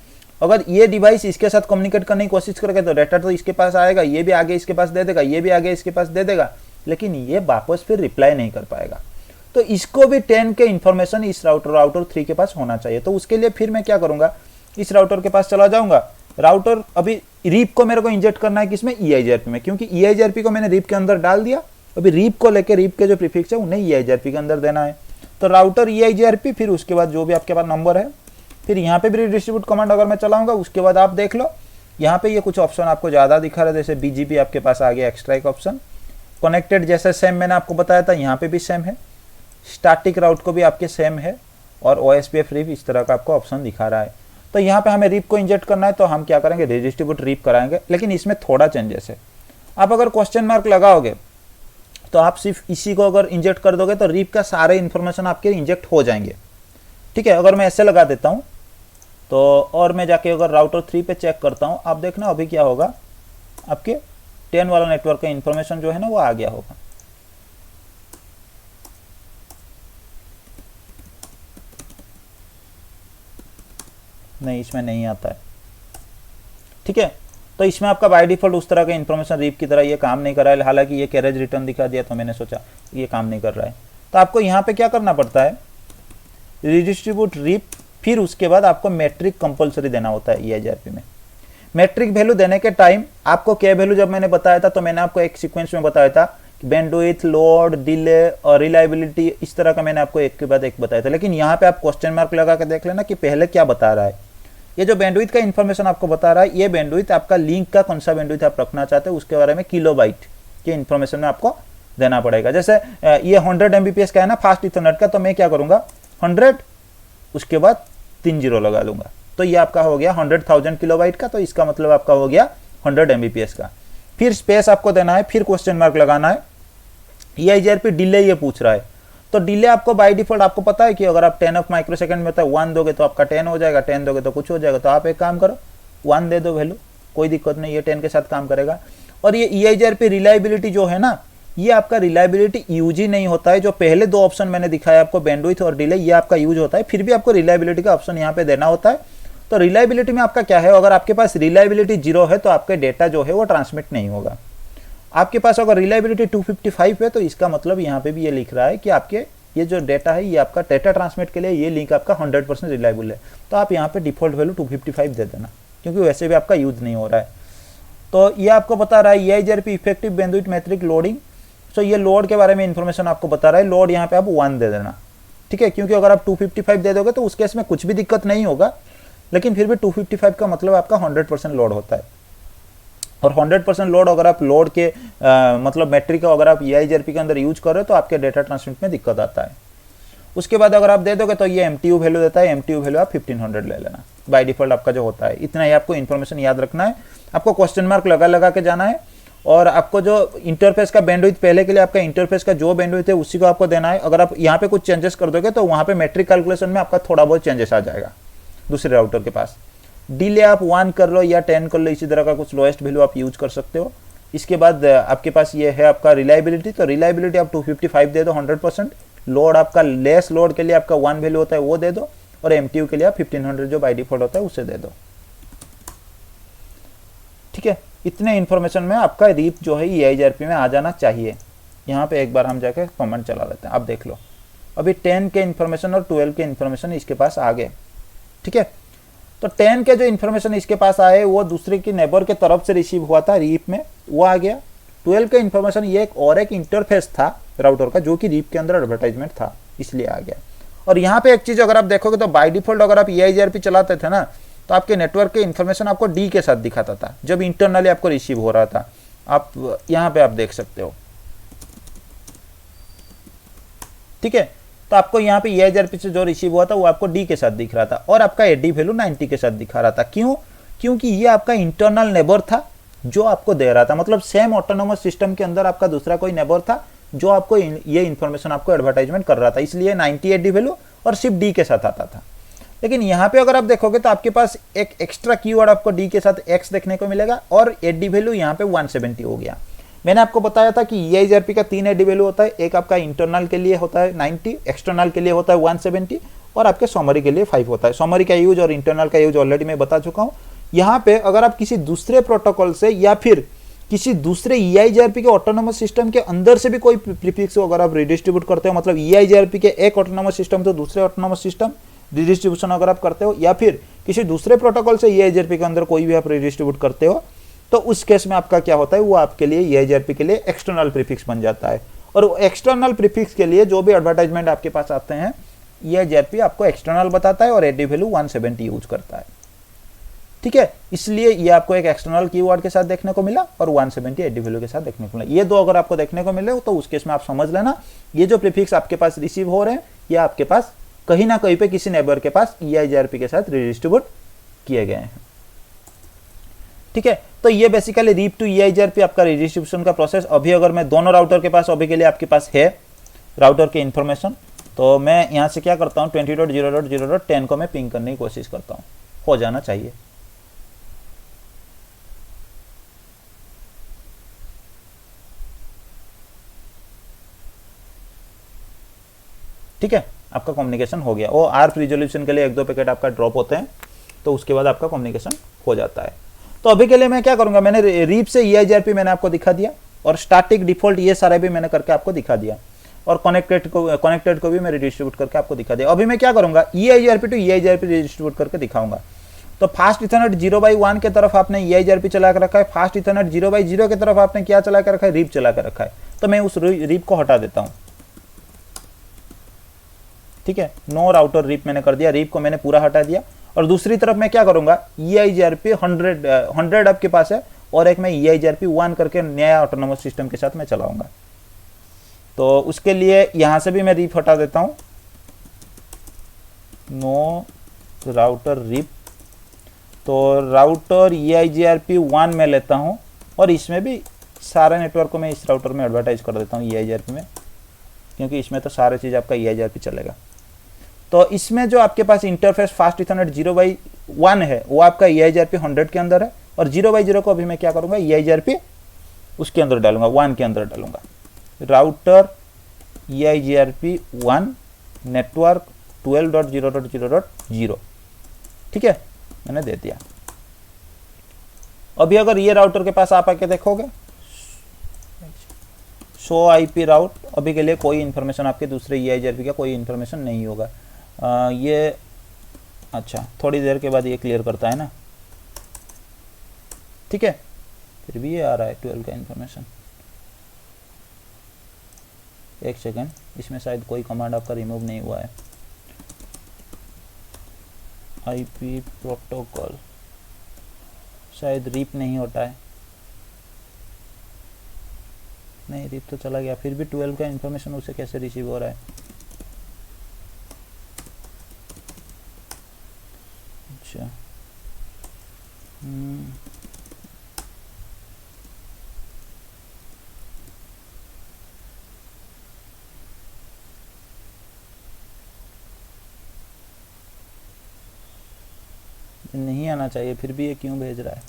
अगर ये डिवाइस इसके साथ कम्युनिकेट करने की कोशिश करेगा तो डाटा तो इसके पास आएगा, ये भी आगे इसके पास दे देगा, ये भी आगे इसके पास दे देगा, लेकिन ये वापस फिर रिप्लाई नहीं कर पाएगा। तो इसको भी 10 के इन्फॉर्मेशन इस राउटर 3 के पास होना चाहिए। तो उसके लिए फिर मैं क्या करूंगा, इस राउटर के पास चला जाऊंगा। राउटर अभी रीप को मेरे को इंजेक्ट करना है किसमें, EIGRP में, क्योंकि EIGRP को मैंने रीप के अंदर डाल दिया। अभी रीप को लेके रीप के जो प्रीफिक्स है उन्हें EIGRP के अंदर देना है। तो राउटर EIGRP, फिर उसके बाद जो भी आपके पास नंबर है, फिर यहाँ पे भी रिडिस्ट्रीब्यूट कमांड अगर मैं चलाऊंगा, उसके बाद आप देख लो यहाँ पे ये कुछ ऑप्शन आपको ज़्यादा दिखा रहा है। जैसे BGP आपके पास आ गया, एक्स्ट्रा एक ऑप्शन। कनेक्टेड जैसे सेम मैंने आपको बताया था, यहाँ पे भी सेम है। स्टैटिक राउट को भी आपके सेम है, और OSPF रीप इस तरह का आपको ऑप्शन दिखा रहा है। तो यहाँ पे हमें रीप को इंजेक्ट करना है, तो हम क्या करेंगे, रिडिस्ट्रीब्यूट रीप कराएंगे। लेकिन इसमें थोड़ा चेंजेस है। आप अगर क्वेश्चन मार्क लगाओगे तो आप सिर्फ इसी को अगर इंजेक्ट कर दोगे तो रीप का सारे इन्फॉर्मेशन आपके इंजेक्ट हो जाएंगे। ठीक है, अगर मैं ऐसे लगा देता हूँ तो, और मैं जाके अगर राउटर 3 पे चेक करता हूँ, आप देखना अभी क्या होगा, आपके 10 वाला नेटवर्क का इन्फॉर्मेशन जो है ना वो आ गया होगा। नहीं, इसमें नहीं आता है। ठीक है, तो इसमें आपका बाय डिफॉल्ट उस तरह का इन्फॉर्मेशन रीप की तरह ये काम नहीं कर रहा है। हालांकि ये कैरेज रिटर्न दिखा दिया तो मैंने सोचा ये काम नहीं कर रहा है। तो आपको यहाँ पे क्या करना पड़ता है, रिडिस्ट्रीब्यूट रीप, फिर उसके बाद आपको मैट्रिक कंपलसरी देना होता है EIGRP में। मैट्रिक वैल्यू देने के टाइम आपको क्या वैल्यू जब मैंने बताया था, तो मैंने आपको एक सीक्वेंस में बताया था कि बैंडविड्थ, लोड, डिले और रिलायबिलिटी, इस तरह का मैंने आपको एक के बाद एक बताया था। लेकिन यहाँ पे आप क्वेश्चन मार्क लगा के देख लेना कि पहले क्या बता रहा है। ये जो बैंडविड्थ का इन्फॉर्मेशन आपको बता रहा है, ये बैंडविड्थ आपका लिंक का कौन सा बैंडविड्थ आप रखना चाहते हो उसके बारे में किलोबाइट के इन्फॉर्मेशन में आपको देना पड़ेगा। जैसे ये 100 Mbps का है ना फास्ट इथरनेट का, तो मैं क्या करूंगा 100 उसके बाद 3 जीरो लगा लूंगा, तो ये आपका हो गया 100,000 किलोबाइट का, तो इसका मतलब आपका हो गया 100 Mbps का। फिर स्पेस आपको देना है, फिर क्वेश्चन मार्क लगाना है। EIGRP डिले ये पूछ रहा है, तो डिले आपको बाय डिफॉल्ट आपको पता है कि अगर आप 10 ऑफ माइक्रोसेकंड में होता है 1 दोगे तो आपका 10 हो जाएगा, 10 दोगे तो कुछ हो जाएगा, तो आप एक काम करो 1 दे दो वैल्यू, कोई दिक्कत नहीं, ये 10 के साथ काम करेगा। और ये EIGRP रिलायबिलिटी जो है ना, ये आपका रिलायबिलिटी यूज ही नहीं होता है। जो पहले दो ऑप्शन मैंने दिखाया आपको बैंडविड्थ और डिले, ये आपका यूज होता है, फिर भी आपको रिलायबिलिटी का ऑप्शन यहाँ पे देना होता है। तो रिलायबिलिटी में आपका क्या है, अगर आपके पास रिलायबिलिटी 0 है तो आपका डेटा जो है वो ट्रांसमिट नहीं होगा। आपके पास अगर रिलायबिलिटी 255 है तो इसका मतलब यहाँ पे भी ये लिख रहा है कि आपके ये जो डेटा है ये आपका डेटा ट्रांसमिट के लिए ये लिंक आपका 100% रिलायबल है। तो आप यहाँ पे डिफॉल्ट वैल्यू 255 दे देना, क्योंकि वैसे भी आपका यूज नहीं हो रहा है। तो ये आपको बता रहा है EIGRP effective bandwidth metric loading. So ये लोड के बारे में इंफॉर्मेशन आपको बता रहा है, लोड यहाँ पे आप 1 दे देना, ठीक है, क्योंकि अगर आप 255 दे दोगे तो उस केस में कुछ भी दिक्कत नहीं होगा, लेकिन फिर भी 255 का मतलब आपका 100% लोड होता है। और 100% लोड अगर आप लोड के मतलब मैट्रिक का अगर आप EIGRP के अंदर यूज कर रहे हो तो आपके डेटा ट्रांसमिट में दिक्कत आता है। उसके बाद अगर आप दे दोगे तो ये MTU वैल्यू देता है, MTU वैल्यू आप 1500 ले लेना बाय डिफॉल्ट आपका जो होता है। इतना ही आपको इन्फॉर्मेशन याद रखना है, आपको क्वेश्चन मार्क लगा लगा के जाना है। और आपको जो इंटरफेस का बैंडविड्थ पहले के लिए आपका इंटरफेस का जो बैंडविड्थ है उसी को आपको देना है। अगर आप यहाँ पे कुछ चेंजेस कर दोगे तो वहाँ पे मैट्रिक कैलकुलेशन में आपका थोड़ा बहुत चेंजेस आ जाएगा दूसरे राउटर के पास। डिले आप 1 कर लो या 10 कर लो, इसी तरह का कुछ लोएस्ट वैल्यू आप यूज कर सकते हो। इसके बाद आपके पास ये है आपका रिलायबिलिटी, तो रिलायबिलिटी आप 255 दे दो 100%। लोड आपका लेस लोड के लिए आपका 1 वैल्यू होता है वो दे दो, और MTU के लिए आप 1500 जो बाय डिफॉल्ट होता है उसे दे दो, ठीक है। इतने इन्फॉर्मेशन में आपका रीप जो है EIGRP में आ जाना चाहिए। यहाँ पे एक बार हम जाके कमेंट चला लेते हैं, आप देख लो अभी 10 के इन्फॉर्मेशन और 12 के इन्फॉर्मेशन इसके पास आ गए, ठीक है। तो 10 के जो इन्फॉर्मेशन इसके पास आए वो दूसरे की नेबर के तरफ से रिसीव हुआ था रीप में, वो आ गया। 12 के इन्फॉर्मेशन ये एक इंटरफेस था राउटर का जो कि रीप के अंदर एडवर्टाइजमेंट था, इसलिए आ गया। और यहाँ पे एक चीज अगर आप देखोगे तो बाय डिफॉल्ट अगर आप EIGRP चलाते थे ना तो आपके नेटवर्क के इन्फॉर्मेशन आपको D के साथ दिखाता था जब इंटरनली आपको रिसीव हो रहा था। आप यहाँ पे आप देख सकते हो, ठीक है। तो आपको यहाँ पे EIGRP से जो रिसीव हुआ था वो आपको D के साथ दिख रहा था, और आपका AD वैल्यू 90 के साथ दिखा रहा था। क्यों? क्योंकि ये आपका इंटरनल नेबर था जो आपको दे रहा था, मतलब सेम ऑटोनोमस सिस्टम के अंदर आपका दूसरा कोई नेबर था जो आपको ये इन्फॉर्मेशन आपको एडवर्टाइजमेंट कर रहा था, इसलिए 90 AD वैल्यू और सिर्फ D के साथ आता था। लेकिन यहाँ पे अगर आप देखोगे तो आपके पास एक एक्स्ट्रा कीवर्ड आपको D के साथ X देखने को मिलेगा, और AD वैल्यू यहाँ पे 170 हो गया। मैंने आपको बताया था कि EIGRP का 3 AD वैल्यू होता है, एक आपका इंटरनल के लिए होता है 90, एक्सटर्नल के लिए होता है 170, और आपके समरी के लिए 5 होता है। समरी का यूज और इंटरनल का यूज ऑलरेडी मैं बता चुका हूँ। यहाँ पे अगर आप किसी दूसरे प्रोटोकॉल से या फिर किसी दूसरे EIGRP के ऑटोनोमस सिस्टम के अंदर से भी कोई प्रीफिक्स अगर आप रिडिस्ट्रीब्यूट करते हो, मतलब EIGRP के एक ऑटोनोमस सिस्टम तो दूसरे ऑटोनोमस सिस्टम रिडिस्ट्रीब्यूशन अगर आप करते हो, या फिर किसी दूसरे प्रोटोकॉल से EIGRP के अंदर कोई भी आप रिडिस्ट्रीब्यूट करते हो, तो उस केस में आपका क्या होता है, वो आपके लिए EIGRP के लिए एक्सटर्नल प्रीफिक्स बन जाता है। और एक्सटर्नल प्रीफिक्स के लिए जो भी एडवर्टाइजमेंट आपके पास आते हैं EIGRP आपको एक्सटर्नल बताता है और AD वैल्यू 170 यूज करता है, ठीक है। इसलिए ये आपको एक एक्सटर्नल कीवर्ड के साथ देखने को मिला और 170 AD वैल्यू के साथ देखने को मिला। ये दो अगर आपको देखने को मिले तो उस केस में आप समझ लेना ये जो प्रीफिक्स आपके पास रिसीव हो रहे हैं ये आपके पास कहीं ना कहीं पे किसी नेबर के पास EIGRP के साथ रिडिस्ट्रीब्यूट किए गए हैं, ठीक है। तो ये बेसिकली रीप टू EIGRP आपका रिडिस्ट्रीब्यूशन का प्रोसेस। अभी अगर मैं दोनों राउटर के पास अभी के लिए आपके पास है राउटर के इन्फॉर्मेशन, तो मैं यहाँ से क्या करता हूँ 20.0.0.10 को मैं पिंग करने की कोशिश करता हूँ, हो जाना चाहिए। ठीक है, आपका कम्युनिकेशन हो गया। और आर्फ रिजोल्यूशन के लिए 1-2 पैकेट आपका ड्रॉप होते हैं, तो उसके बाद आपका कम्युनिकेशन हो जाता है। तो अभी के लिए मैं क्या करूंगा, मैंने रीप से EIGRP मैंने आपको दिखा दिया, और स्टैटिक डिफॉल्ट ये सारे भी मैंने करके आपको दिखा दिया, और कनेक्टेड को भी मैं रिडिस्ट्रीब्यूट करके आपको दिखा दिया। अभी मैं क्या करूंगा EIGRP टू EIGRP रिडिस्ट्रीब्यूट करके दिखाऊंगा। तो फास्ट इथरनेट 0/1 के तरफ आपने EIGRP चला कर रखा है, फास्ट इथरनेट 0/0 की तरफ आपने क्या चला कर रखा है, रीप चला कर रखा है। तो मैं उस रीप को हटा देता हूं, ठीक है। नो राउटर रीप मैंने कर दिया, रीप को मैंने पूरा हटा दिया। और दूसरी तरफ मैं क्या करूंगा, EIGRP 100 आपके पास है और एक मैं EIGRP 1 करके नया ऑटोनोमस सिस्टम के साथ मैं चलाऊंगा। तो उसके लिए यहां से भी मैं रिप हटा देता हूं, नो राउटर रिप। तो राउटर EIGRP 1 में लेता हूं और इसमें भी सारे नेटवर्क को मैं इस राउटर में एडवर्टाइज कर देता हूं EIGRP में, क्योंकि इसमें तो सारी चीज़ आपका EIGRP चलेगा। तो इसमें जो आपके पास इंटरफेस फास्ट इथरनेट 0x1 है वो आपका EIGRP 100 के अंदर है, और 0x0 को अभी मैं क्या करूंगा, EIGRP उसके अंदर डालूंगा, 1 के अंदर डालूंगा। राउटर EIGRP 1 नेटवर्क 12.0.0.0, ठीक है, मैंने दे दिया। अभी अगर ये राउटर के पास आप आके देखोगे, शो IP राउट, अभी के लिए कोई इन्फॉर्मेशन आपके दूसरे EIGRP का कोई इन्फॉर्मेशन नहीं होगा। ये अच्छा थोड़ी देर के बाद ये क्लियर करता है ना, ठीक है, फिर भी ये आ रहा है 12 का इन्फॉर्मेशन। एक सेकेंड, इसमें शायद कोई कमांड आपका रिमूव नहीं हुआ है। IP प्रोटोकॉल शायद रिप नहीं होता है, नहीं रिप तो चला गया, फिर भी 12 का इन्फॉर्मेशन उसे कैसे रिसीव हो रहा है। अच्छा नहीं आना चाहिए, फिर भी ये क्यों भेज रहा है।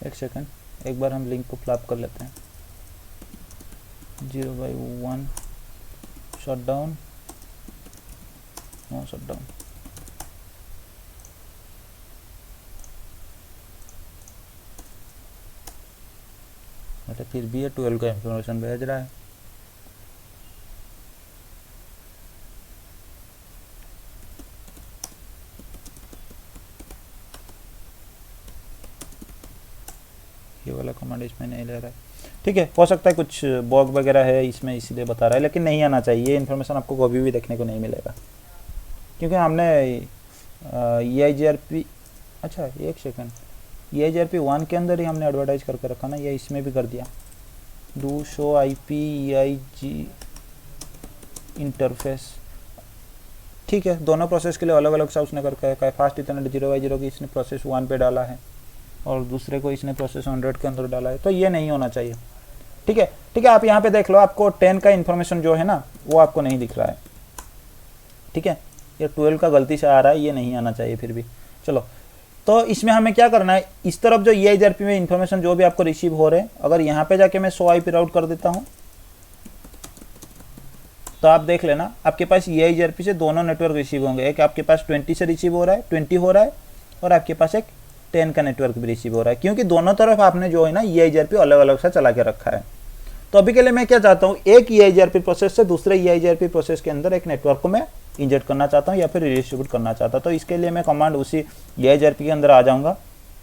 एक सेकंड, एक बार हम लिंक को फ्लैप कर लेते हैं। 0x1 शटडाउन, नो शटडाउन, मतलब फिर भी ये 12 का इंफॉर्मेशन भेज रहा है। ये वाला कमांड इसमें नहीं ले रहा है, ठीक है, हो सकता है कुछ बग वगैरह है इसमें इसलिए बता रहा है, लेकिन नहीं आना चाहिए। ये इन्फॉर्मेशन आपको कभी भी देखने को नहीं मिलेगा, क्योंकि हमने EIGRP, अच्छा एक सेकंड, EIGRP 1 के अंदर ही हमने एडवर्टाइज करके रखा ना, ये इसमें भी कर दिया। Do show IP EIG interface, ठीक है, दोनों प्रोसेस के लिए अलग अलग सा उसने करके रखा है। फास्ट इथरनेट 0x0 की इसने प्रोसेस 1 पे डाला है और दूसरे को इसने प्रोसेस 100 के अंदर डाला है, तो ये नहीं होना चाहिए, ठीक है, ठीक है। आप यहाँ पे देख लो, आपको 10 का इन्फॉर्मेशन जो है ना वो आपको नहीं दिख रहा है, ठीक है, ये 12 का गलती से आ रहा है, ये नहीं आना चाहिए फिर भी। चलो, तो इसमें हमें क्या करना है, इस तरफ जो EIGRP में इन्फॉर्मेशन जो भी आपको रिसीव हो रहे हैं, अगर यहाँ पे जाके मैं 100 IP राउट कर देता हूँ तो आप देख लेना आपके पास EIGRP से दोनों नेटवर्क रिसीव होंगे। एक आपके पास 20 से रिसीव हो रहा है, 20 हो रहा है, और आपके पास एक 10 का नेटवर्क भी रिसीव हो रहा है, क्योंकि दोनों तरफ आपने जो है ना EIGRP अलग अलग सा चला के रखा है। तो अभी के लिए मैं क्या चाहता हूँ, एक EIGRP प्रोसेस से दूसरे EIGRP प्रोसेस के अंदर एक नेटवर्क को मैं इंजेक्ट करना चाहता हूँ या फिर रिडिस्ट्रीब्यूट करना चाहता हूँ। तो इसके लिए मैं कमांड उसी EIGRP के अंदर आ जाऊँगा।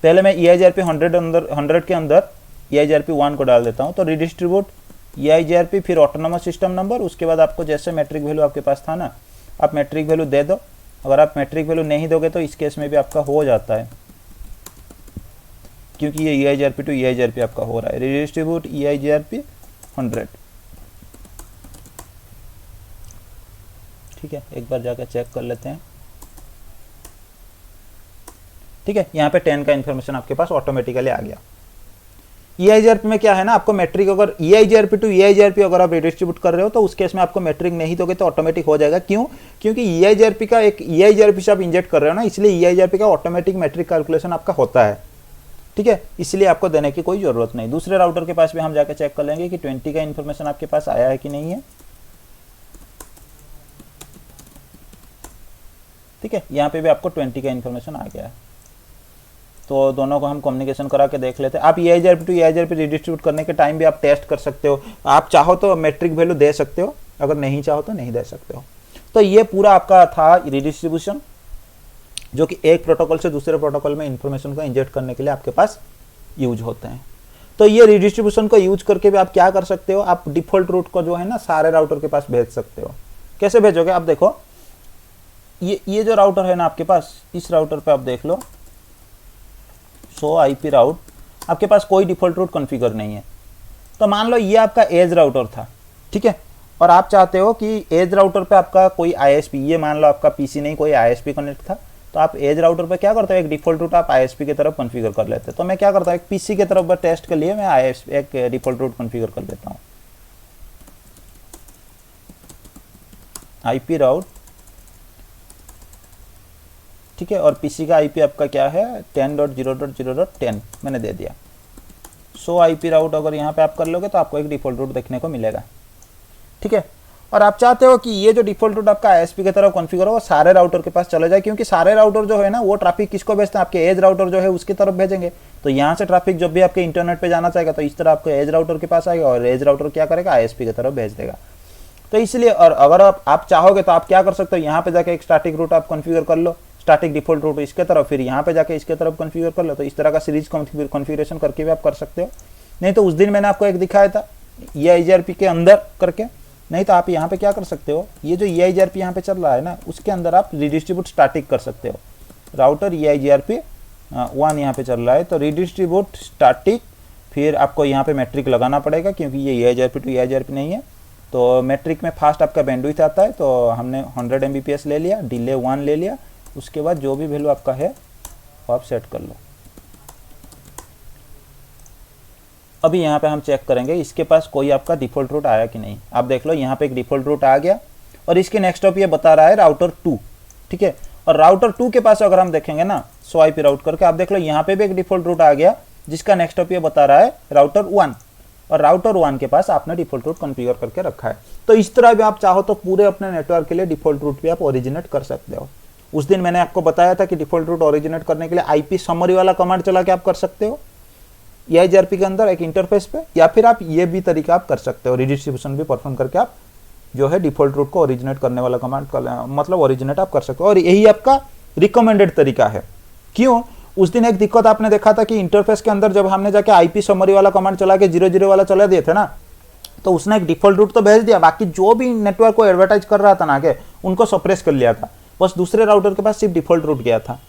पहले मैं EIGRP 100 के अंदर EIGRP 1 को डाल देता हूँ। तो रिडिस्ट्रीब्यूट EIGRP, फिर ऑटोनोमस सिस्टम नंबर, उसके बाद आपको जैसे मैट्रिक वैल्यू आपके पास था ना, आप मैट्रिक वैल्यू दे दो। अगर आप मैट्रिक वैल्यू नहीं दोगे तो इस केस में भी आपका हो जाता है, क्योंकि ये EIGRP टू EIGRP आपका हो रहा है। रिडिस्ट्रीब्यूट EIGRP 100, ठीक है, एक बार जाकर चेक कर लेते हैं, ठीक है। यहाँ पे 10 का इन्फॉर्मेशन आपके पास ऑटोमेटिकली आ गया। EIGRP में क्या है ना, आपको मैट्रिक, अगर EIGRP टू EIGRP अगर आप रिडिस्ट्रीब्यूट कर रहे हो तो उस केस में आपको मैट्रिक नहीं दोगे तो ऑटोमेटिक हो जाएगा। क्यों? क्योंकि EIGRP का एक EIGRP से आप इंजेक्ट कर रहे हो ना, इसलिए EIGRP का ऑटोमेटिक मैट्रिक कैलकुलेशन आपका होता है, ठीक है, इसलिए आपको देने की कोई जरूरत नहीं। दूसरे राउटर के पास भी हम जाकर चेक कर लेंगे कि 20 का इन्फॉर्मेशन आपके पास आया है कि नहीं है, ठीक है, यहाँ पे भी आपको 20 का इन्फॉर्मेशन आ गया है। तो दोनों को हम कम्युनिकेशन करा के देख लेते हैं। आप EIGRP टू EIGRP रिडिस्ट्रीब्यूट करने के टाइम भी आप टेस्ट कर सकते हो, आप चाहो तो मैट्रिक वैल्यू दे सकते हो, अगर नहीं चाहो तो नहीं दे सकते हो। तो ये पूरा आपका था रिडिस्ट्रीब्यूशन, जो कि एक प्रोटोकॉल से दूसरे प्रोटोकॉल में इंफॉर्मेशन को इंजेक्ट करने के लिए आपके पास यूज होते हैं। तो ये रिडिस्ट्रीब्यूशन को यूज करके भी आप क्या कर सकते हो, आप डिफॉल्ट रूट को जो है ना सारे राउटर के पास भेज सकते हो। कैसे भेजोगे, आप देखो ये जो राउटर है ना आपके पास, इस राउटर पे आप देख लो शो आईपी राउट, आपके पास कोई डिफॉल्ट रूट कॉन्फ़िगर नहीं है। तो मान लो ये आपका एज राउटर था, ठीक है, और आप चाहते हो कि एज राउटर पे आपका कोई आईएसपी, ये मान लो आपका पीसी नहीं कोई आईएसपी कनेक्ट था, तो आप एज राउटर पे क्या करते हो, एक डिफॉल्ट रूट आप आईएसपी की तरफ कॉन्फ़िगर कर लेते हो। तो मैं क्या करता हूँ, एक पीसी की तरफ टेस्ट के लिए मैं आईएसपी एक डिफॉल्ट रूट कॉन्फ़िगर कर लेता हूँ, आईपी राउट, ठीक है, और पीसी का आईपी आपका क्या है 10.0.0.10 मैंने दे दिया। सो आईपी राउट अगर यहाँ पे आप कर लोगे तो आपको एक डिफॉल्ट रूट देखने को मिलेगा, ठीक है। और आप चाहते हो कि ये जो डिफॉल्ट रूट आपका आईएसपी की तरफ कॉन्फ़िगर हो वो सारे राउटर के पास चले जाए, क्योंकि सारे राउटर जो है ना वो ट्रैफिक किसको भेजते हैं, आपके एज राउटर जो है उसकी तरफ भेजेंगे। तो यहाँ से ट्रैफिक जब भी आपके इंटरनेट पे जाना चाहेगा तो इस तरह आपको एज राउटर के पास आएगा और एज राउटर क्या करेगा, आईएसपी की तरफ भेज देगा। तो इसलिए, और अगर आप चाहोगे तो आप क्या कर सकते हो, यहाँ पे जाके एक स्टैटिक रूट आप कॉन्फ़िगर कर लो, स्टैटिक डिफॉल्ट रूट इसके तरफ, फिर यहाँ पे जाके इसके तरफ कॉन्फ़िगर कर लो। तो इस तरह का सीरीज कॉन्फ़िगरेशन करके भी आप कर सकते हो। नहीं तो उस दिन मैंने आपको एक दिखाया था EIGRP के अंदर करके, नहीं तो आप यहाँ पे क्या कर सकते हो, ये जो EIGRP यहाँ पे चल रहा है ना उसके अंदर आप रिडिस्ट्रीब्यूट स्टैटिक कर सकते हो। राउटर EIGRP 1 यहाँ पे चल रहा है, तो रिडिस्ट्रीब्यूट स्टैटिक, फिर आपको यहाँ पे मैट्रिक लगाना पड़ेगा क्योंकि ये EIGRP टू EIGRP नहीं है। तो मैट्रिक में फास्ट आपका बैंडविड्थ आता है, तो हमने 100 Mbps ले लिया, डिले 1 ले लिया, उसके बाद जो भी वैल्यू आपका है वो आप सेट कर लो। अभी यहाँ पे हम चेक करेंगे इसके पास कोई आपका डिफॉल्ट रूट आया कि नहीं। आप देख लो यहाँ पे एक डिफॉल्ट रूट आ गया और इसके नेक्स्ट ऑफ ये बता रहा है राउटर 2, ठीक है। और राउटर 2 के पास अगर हम देखेंगे ना सो आईपी राउट करके, आप देख लो यहाँ पे भी एक डिफॉल्ट रूट आ गया जिसका नेक्स्ट ऑफ ये बता रहा है राउटर 1, और राउटर 1 के पास आपने डिफॉल्ट रूट कॉन्फ़िगर करके रखा है। तो इस तरह भी आप चाहो तो पूरे अपने नेटवर्क के लिए डिफॉल्ट रूट भी आप ओरिजिनेट कर सकते हो। उस दिन मैंने आपको बताया था कि डिफॉल्ट रूट ओरिजिनेट करने के लिए आईपी समरी वाला कमांड चला के आप कर सकते हो EIGRP के अंदर एक इंटरफेस पे, या फिर आप ये भी तरीका आप कर सकते हो, रिडिस्ट्रीब्यूशन भी परफॉर्म करके आप जो है डिफॉल्ट रूट को ओरिजिनेट करने वाला कमांड मतलब ओरिजिनेट आप कर सकते हो। और यही आपका रिकमेंडेड तरीका है। क्यों, उस दिन एक दिक्कत आपने देखा था कि इंटरफेस के अंदर जब हमने जाके आईपी समरी वाला कमांड चला के 00 वाला चला दिए थे ना, तो उसने एक डिफॉल्ट रूट तो भेज दिया, बाकी जो भी नेटवर्क को एडवर्टाइज कर रहा था ना आगे उनको सप्रेस कर लिया था, बस दूसरे राउटर के पास सिर्फ डिफॉल्ट रूट गया था।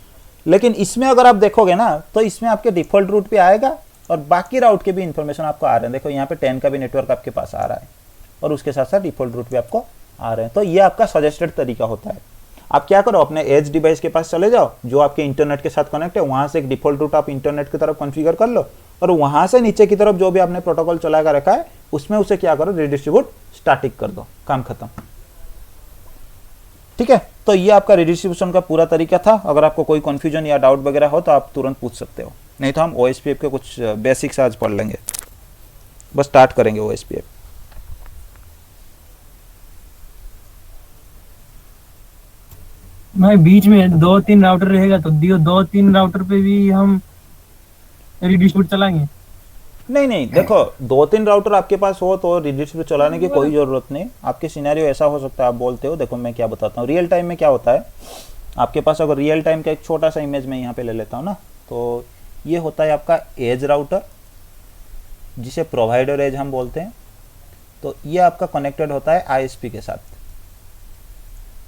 लेकिन इसमें अगर आप देखोगे ना तो इसमें आपके डिफॉल्ट रूट भी आएगा और बाकी राउट के भी इंफॉर्मेशन आपको आ रहे हैं। देखो यहाँ पे 10 का भी नेटवर्क आपके पास आ रहा है और उसके साथ साथ डिफॉल्ट रूट भी आपको आ रहे हैं। तो ये आपका सजेस्टेड तरीका होता है। आप क्या करो, अपने एज डिवाइस के पास चले जाओ जो आपके इंटरनेट के साथ कनेक्ट है, वहां से एक डिफॉल्ट रूट आप इंटरनेट की तरफ कॉन्फ़िगर कर लो और वहां से नीचे की तरफ जो भी आपने प्रोटोकॉल चला कर रखा है उसमें उसे क्या करो, रिडिस्ट्रीब्यूट स्टैटिक कर दो, काम खत्म, ठीक है। तो ये आपका रिडिस्ट्रीब्यूशन का पूरा तरीका था। अगर आपको कोई कंफ्यूजन या डाउट वगैरह हो तो आप तुरंत पूछ सकते हो, नहीं तो हम OSPF के कुछ बेसिक्स आज पढ़ लेंगे, बस स्टार्ट करेंगे OSPF। मैं बीच में 2-3 राउटर रहेगा तो 2-3 राउटर पे भी हम रिडिस्ट्रीब्यूट चलाएंगे। नहीं, देखो 2-3 राउटर आपके पास हो तो रिडिस्ट्रीब्यूट चलाने की कोई जरूरत नहीं। आपके सिनेरियो ऐसा हो सकता है, आप बोलते हो, देखो मैं क्या बताता हूँ, रियल टाइम में क्या होता है आपके पास। अगर रियल टाइम का एक छोटा सा इमेज मैं यहाँ पे ले लेता हूँ ना, तो ये होता है आपका एज राउटर जिसे प्रोवाइडर एज हम बोलते हैं। तो ये आपका कनेक्टेड होता है आईएसपी के साथ,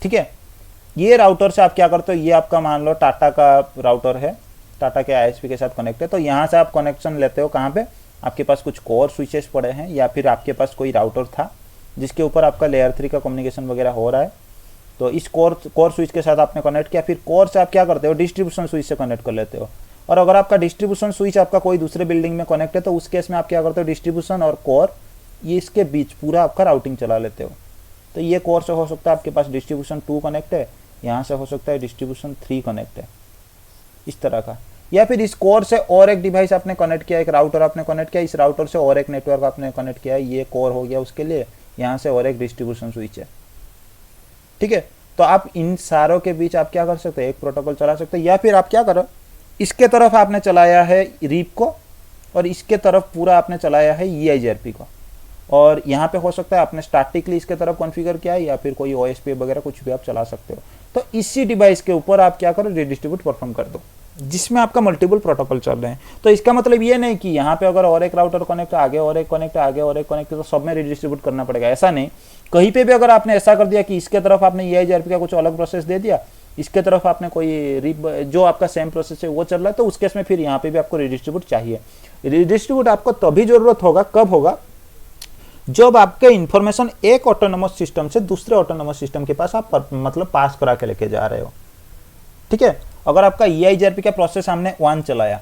ठीक है। ये राउटर से आप क्या करते हो, ये आपका मान लो टाटा का राउटर है, टाटा के आईएसपी के साथ कनेक्ट है। तो यहाँ से आप कनेक्शन लेते हो कहाँ पे, आपके पास कुछ कोर स्विचेस पड़े हैं या फिर आपके पास कोई राउटर था जिसके ऊपर आपका लेयर 3 का कम्युनिकेशन वगैरह हो रहा है। तो इस कोर स्विच के साथ आपने कनेक्ट किया, फिर कोर से आप क्या करते हो, डिस्ट्रीब्यूशन स्विच से कनेक्ट कर लेते हो। और अगर आपका डिस्ट्रीब्यूशन स्विच आपका कोई दूसरे बिल्डिंग में कनेक्ट है तो उस केस में आप क्या करते हो, डिस्ट्रीब्यूशन और कोर ये इसके बीच पूरा आपका राउटिंग चला लेते हो। तो ये कोर से हो सकता है आपके पास डिस्ट्रीब्यूशन 2 कनेक्ट है, यहाँ से हो सकता है डिस्ट्रीब्यूशन 3 कनेक्ट है, इस तरह का। या फिर इस कोर से और एक डिवाइस आपने कनेक्ट किया, एक राउटर आपने कनेक्ट किया, इस राउटर से और एक नेटवर्क आपने कनेक्ट किया, ये कोर हो गया उसके लिए, यहाँ से और एक डिस्ट्रीब्यूशन स्विच है, ठीक है। तो आप इन सारों के बीच आप क्या कर सकते हैं, एक प्रोटोकॉल चला सकते हैं। या फिर आप क्या करो, इसके तरफ आपने चलाया है रीप को और इसके तरफ पूरा आपने चलाया है EIGRP को, और यहाँ पे हो सकता है आपने स्टैटिकली इसके तरफ कॉन्फ़िगर किया है या फिर कोई OSPF वगैरह कुछ भी आप चला सकते हो। तो इसी डिवाइस के ऊपर आप क्या करो, रिडिस्ट्रीब्यूट परफॉर्म कर दो, जिसमें आपका मल्टीपल प्रोटोकॉल चल रहे हैं। तो इसका मतलब ये नहीं कि यहाँ पे अगर और एक राउटर कनेक्ट आगे और एक कनेक्ट आगे और एक कनेक्ट तो सब में रिडिस्ट्रीब्यूट करना पड़ेगा, ऐसा नहीं। कहीं पे भी अगर आपने ऐसा कर दिया कि इसके तरफ आपने EIGRP का कुछ अलग प्रोसेस दे दिया, इसके तरफ आपने कोई जो आपका सेम प्रोसेस है वो चल रहा है, तो उस केस में फिर यहाँ पे भी आपको रिडिस्ट्रीब्यूट चाहिए। रिडिस्ट्रीब्यूट आपको तभी जरूरत होगा, कब होगा, जब आपके इंफॉर्मेशन एक ऑटोनोमस सिस्टम से दूसरे ऑटोनोमस सिस्टम के पास आप मतलब पास करा के लेके जा रहे हो। ठीक है, अगर आपका EIGRP का प्रोसेस हमने 1 चलाया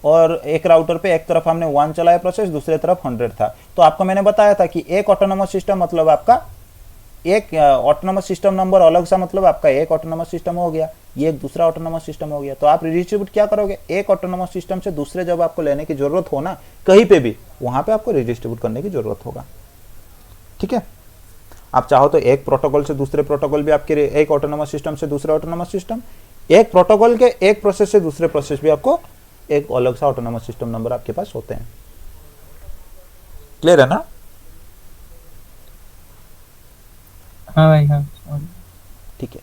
और एक राउटर पे एक तरफ हमने 1 चलाया प्रोसेस, दूसरे तरफ 100 था, तो आपको मैंने बताया था कि एक ऑटोनोमस सिस्टम मतलब आपका एक ऑटोनोमस सिस्टम नंबर अलग सा मतलब आपका एक ऑटोनोमस सिस्टम हो गया, ये एक दूसरा ऑटोनोमस सिस्टम हो गया। तो आप रिडिस्ट्रीब्यूट क्या करोगे, एक ऑटोनोमस सिस्टम से दूसरे जब आपको लेने की जरूरत हो ना कहीं पे भी, वहां पे आपको रिडिस्ट्रीब्यूट करने की जरूरत होगा। ठीक है, आप चाहो तो एक प्रोटोकॉल से दूसरे प्रोटोकॉल भी आपके, एक ऑटोनोमस सिस्टम से दूसरे ऑटोनोमस सिस्टम, एक प्रोटोकॉल के एक प्रोसेस से दूसरे प्रोसेस भी आपको एक अलग सा ऑटोनोमस सिस्टम नंबर आपके पास होते हैं। क्लियर है ना? हाँ भाई हाँ। ठीक है,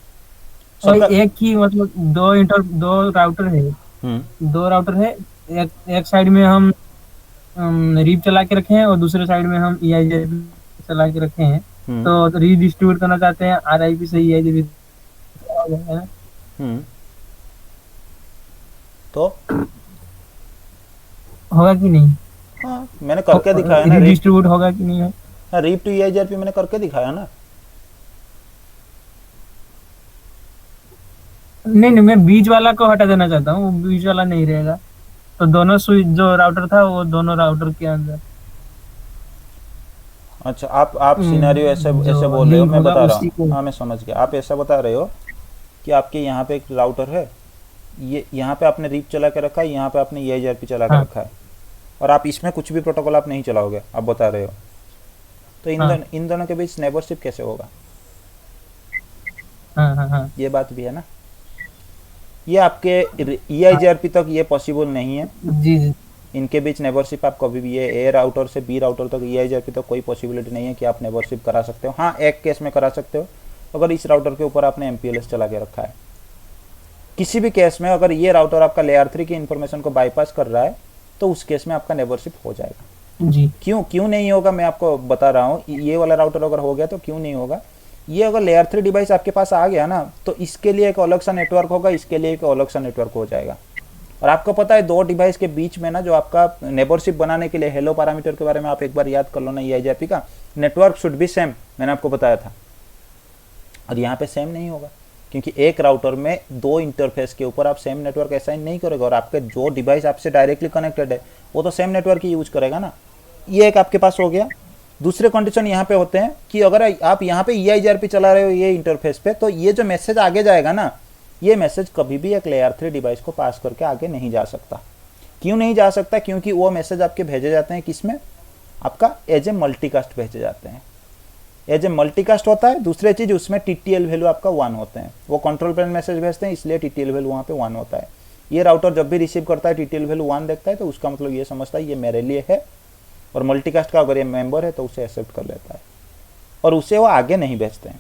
और एक ही मतलब दो राउटर है, दो राउटर है, एक साइड में हम रीप चला के रखे हैं और दूसरे साइड में हम EIGRP चला के रखे हैं। तो रीडिस्ट्रीब्यूट करना चाहते हैं RIP से EIGRP तो होगा कि नहीं? हाँ, मैंने करके दिखाया ना, रीडिस्ट्रीब्यूट होगा कि नहीं? हाँ, रीप टू EIGRP मैंने करके दिखाया ना। नहीं, मैं बीच वाला को हटा देना चाहता हूँ, वो बीच वाला नहीं रहेगा, तो दोनों स्विच जो राउटर था वो दोनों राउटर के अंदर। अच्छा, आप सिनेरियो ऐसे बोल रहे हो, मैं बता रहा हूँ। हाँ, मैं समझ गया, आप ऐसा बता रहे हो कि आपके यहाँ पे एक राउटर है, ये यहाँ पे आपने रीप चला के रखा है, यहाँ पे आपने EIGRP चला के रखा है, और आप इसमें कुछ भी प्रोटोकॉल आप नहीं चलाओगे, आप बता रहे हो। तो इन दोनों के बीच नेबरशिप कैसे होगा? हाँ। ये बात भी है ना, ये आपके EIGRP तक ये पॉसिबल नहीं है जी। इनके बीच नेबरशिप आप कभी भी, ये A राउटर से B राउटर तक EIGRP तक कोई पॉसिबिलिटी नहीं है कि आप नेबरशिप करा सकते हो। हाँ, एक केस में करा सकते हो, अगर इस राउटर के ऊपर आपने MPLS चला के रखा है। किसी भी केस में अगर ये राउटर आपका लेयर 3 की इंफॉर्मेशन को बाईपास कर रहा है तो उस केस में आपका नेबरशिप हो जाएगा। जी। क्यों नहीं होगा, मैं आपको बता रहा हूँ। ये वाला राउटर अगर हो गया तो क्यों नहीं होगा, ये अगर लेयर 3 डिवाइस आपके पास आ गया ना, तो इसके लिए एक अलग सा नेटवर्क होगा, इसके लिए एक अलग सा नेटवर्क हो जाएगा। और आपको पता है, दो डिवाइस के बीच में ना जो आपका नेबरशिप बनाने के लिए हेलो पैरामीटर के बारे में आप एक बार याद कर लो ना, EIGRP का नेटवर्क शुड बी सेम, मैंने आपको बताया था। और यहाँ पे सेम नहीं होगा, क्योंकि एक राउटर में दो इंटरफेस के ऊपर आप सेम नेटवर्क असाइन नहीं करोगे, और आपके जो डिवाइस आपसे डायरेक्टली कनेक्टेड है वो तो सेम नेटवर्क ही यूज करेगा ना। ये एक आपके पास हो गया। दूसरे कंडीशन यहाँ पे होते हैं कि अगर आप यहाँ पे EIGRP चला रहे हो ये इंटरफेस पे, तो ये जो मैसेज आगे जाएगा ना, ये मैसेज कभी भी एक लेयर 3 डिवाइस को पास करके आगे नहीं जा सकता। क्यों नहीं जा सकता? क्योंकि वो मैसेज आपके भेजे जाते हैं किसमें, आपका एज ए मल्टीकास्ट भेजे जाते हैं, एज ए मल्टीकास्ट होता है। दूसरी चीज, उसमें TTL वैल्यू आपका 1 होते हैं, वो कंट्रोल प्लेन मैसेज भेजते हैं, इसलिए TTL वैल्यू वहाँ पे 1 होता है। ये राउटर जब भी रिसीव करता है TTL वैल्यू 1 देखता है, तो उसका मतलब ये समझता है ये मेरे लिए है, और मल्टीकास्ट का अगर ये मेंबर है तो उसे एक्सेप्ट कर लेता है, और उसे वो आगे नहीं भेजते हैं।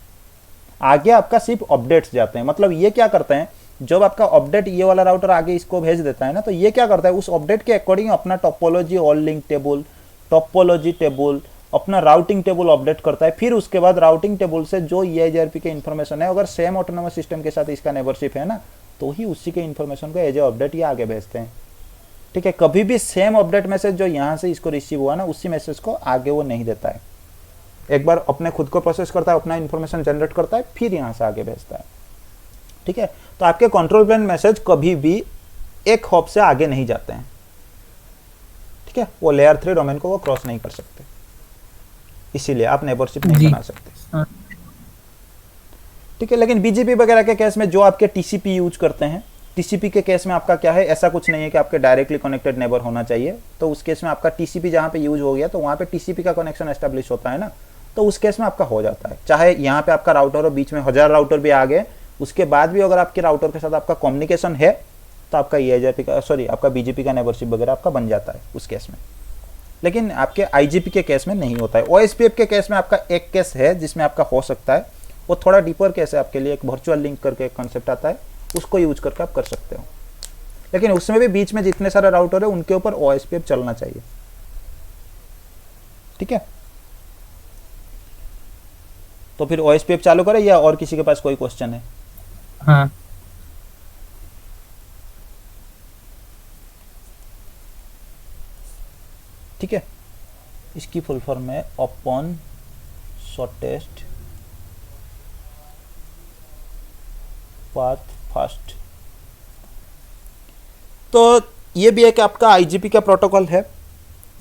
आगे आपका सिर्फ अपडेट्स जाते हैं। मतलब ये क्या करते हैं, जब आपका अपडेट ये वाला राउटर आगे इसको भेज देता है ना, तो ये क्या करता है, उस अपडेट के अकॉर्डिंग अपना topology, all link table, topology table, अपना राउटिंग टेबल अपडेट करता है। फिर उसके बाद राउटिंग टेबल से जो EIGRP के इन्फॉर्मेशन है, अगर सेम ऑटोनोमस सिस्टम के साथ इसका नेबरशिप है ना, तो ही उसी के इन्फॉर्मेशन को एज ए अपडेट ये आगे भेजते हैं। ठीक है, कभी भी सेम अपडेट मैसेज जो यहाँ से इसको रिसीव हुआ ना, उसी मैसेज को आगे वो नहीं देता है। एक बार अपने खुद को प्रोसेस करता है, अपना इन्फॉर्मेशन जनरेट करता है, फिर यहाँ से आगे भेजता है। ठीक है, तो आपके कंट्रोल प्लेन मैसेज कभी भी एक हॉप से आगे नहीं जाते हैं। ठीक है, वो लेयर 3 डोमेन को वो क्रॉस नहीं कर सकते, इसीलिए आप नेबरशिप नहीं बना सकते। ठीक है, लेकिन BGP वगैरह के केस में जो आपके TCP यूज करते हैं, TCP के केस में आपका क्या है, ऐसा कुछ नहीं है कि आपके डायरेक्टली कनेक्टेड नेबर होना चाहिए। तो उस केस में आपका TCP जहाँ पे यूज हो गया, तो वहाँ पे TCP का कनेक्शन एस्टेब्लिश होता है ना, तो उस केस में आपका हो जाता है। चाहे यहाँ पे आपका राउटर हो, बीच में 1000 राउटर भी आ गए, उसके बाद भी अगर आपके राउटर के साथ आपका कम्युनिकेशन है, तो आपका EIGRP का आपका BGP का नेबरशिप वगैरह आपका बन जाता है उस केस में। लेकिन आपके IGP के केस में नहीं होता है। OSPF के केस में आपका एक केस है जिसमें आपका हो सकता है, वो थोड़ा डीपर केस है आपके लिए। एक वर्चुअल लिंक करके एक कॉन्सेप्ट आता है, उसको यूज करके आप कर सकते हो। लेकिन उसमें भी बीच में जितने सारे राउटर है उनके ऊपर OSPF चलना चाहिए। ठीक है, तो फिर OSPF चालू करें या और किसी के पास कोई क्वेश्चन है? हाँ। ठीक है, इसकी फुल फॉर्म है ओपन शॉर्टेस्ट पाथ फास्ट। तो ये भी एक आपका IGP का प्रोटोकॉल है।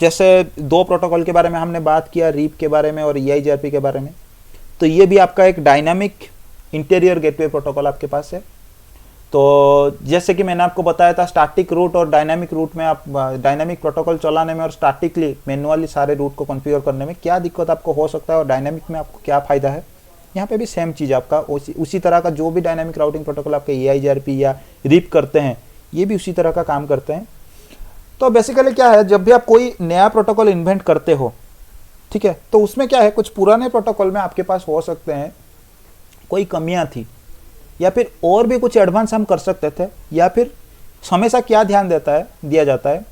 जैसे दो प्रोटोकॉल के बारे में हमने बात किया, रीप के बारे में और EIGRP के बारे में, तो ये भी आपका एक डायनामिक इंटीरियर गेटवे प्रोटोकॉल आपके पास है। तो जैसे कि मैंने आपको बताया था, स्टैटिक रूट और डायनामिक रूट में आप डायनामिक प्रोटोकॉल चलाने में और स्टैटिकली मैनुअली सारे रूट को कॉन्फ़िगर करने में क्या दिक्कत आपको हो सकता है और डायनामिक में आपको क्या फ़ायदा है, यहाँ पे भी सेम चीज़ आपका उसी तरह का जो भी डायनामिक राउटिंग प्रोटोकॉल आपके EIGRP या रीप करते हैं, ये भी उसी तरह का काम करते हैं। तो बेसिकली क्या है, जब भी आप कोई नया प्रोटोकॉल इन्वेंट करते हो, ठीक है, तो उसमें क्या है, कुछ पुराने प्रोटोकॉल में आपके पास हो सकते हैं कोई कमियां थी या फिर और भी कुछ एडवांस हम कर सकते थे, या फिर हमेशा क्या ध्यान दिया जाता है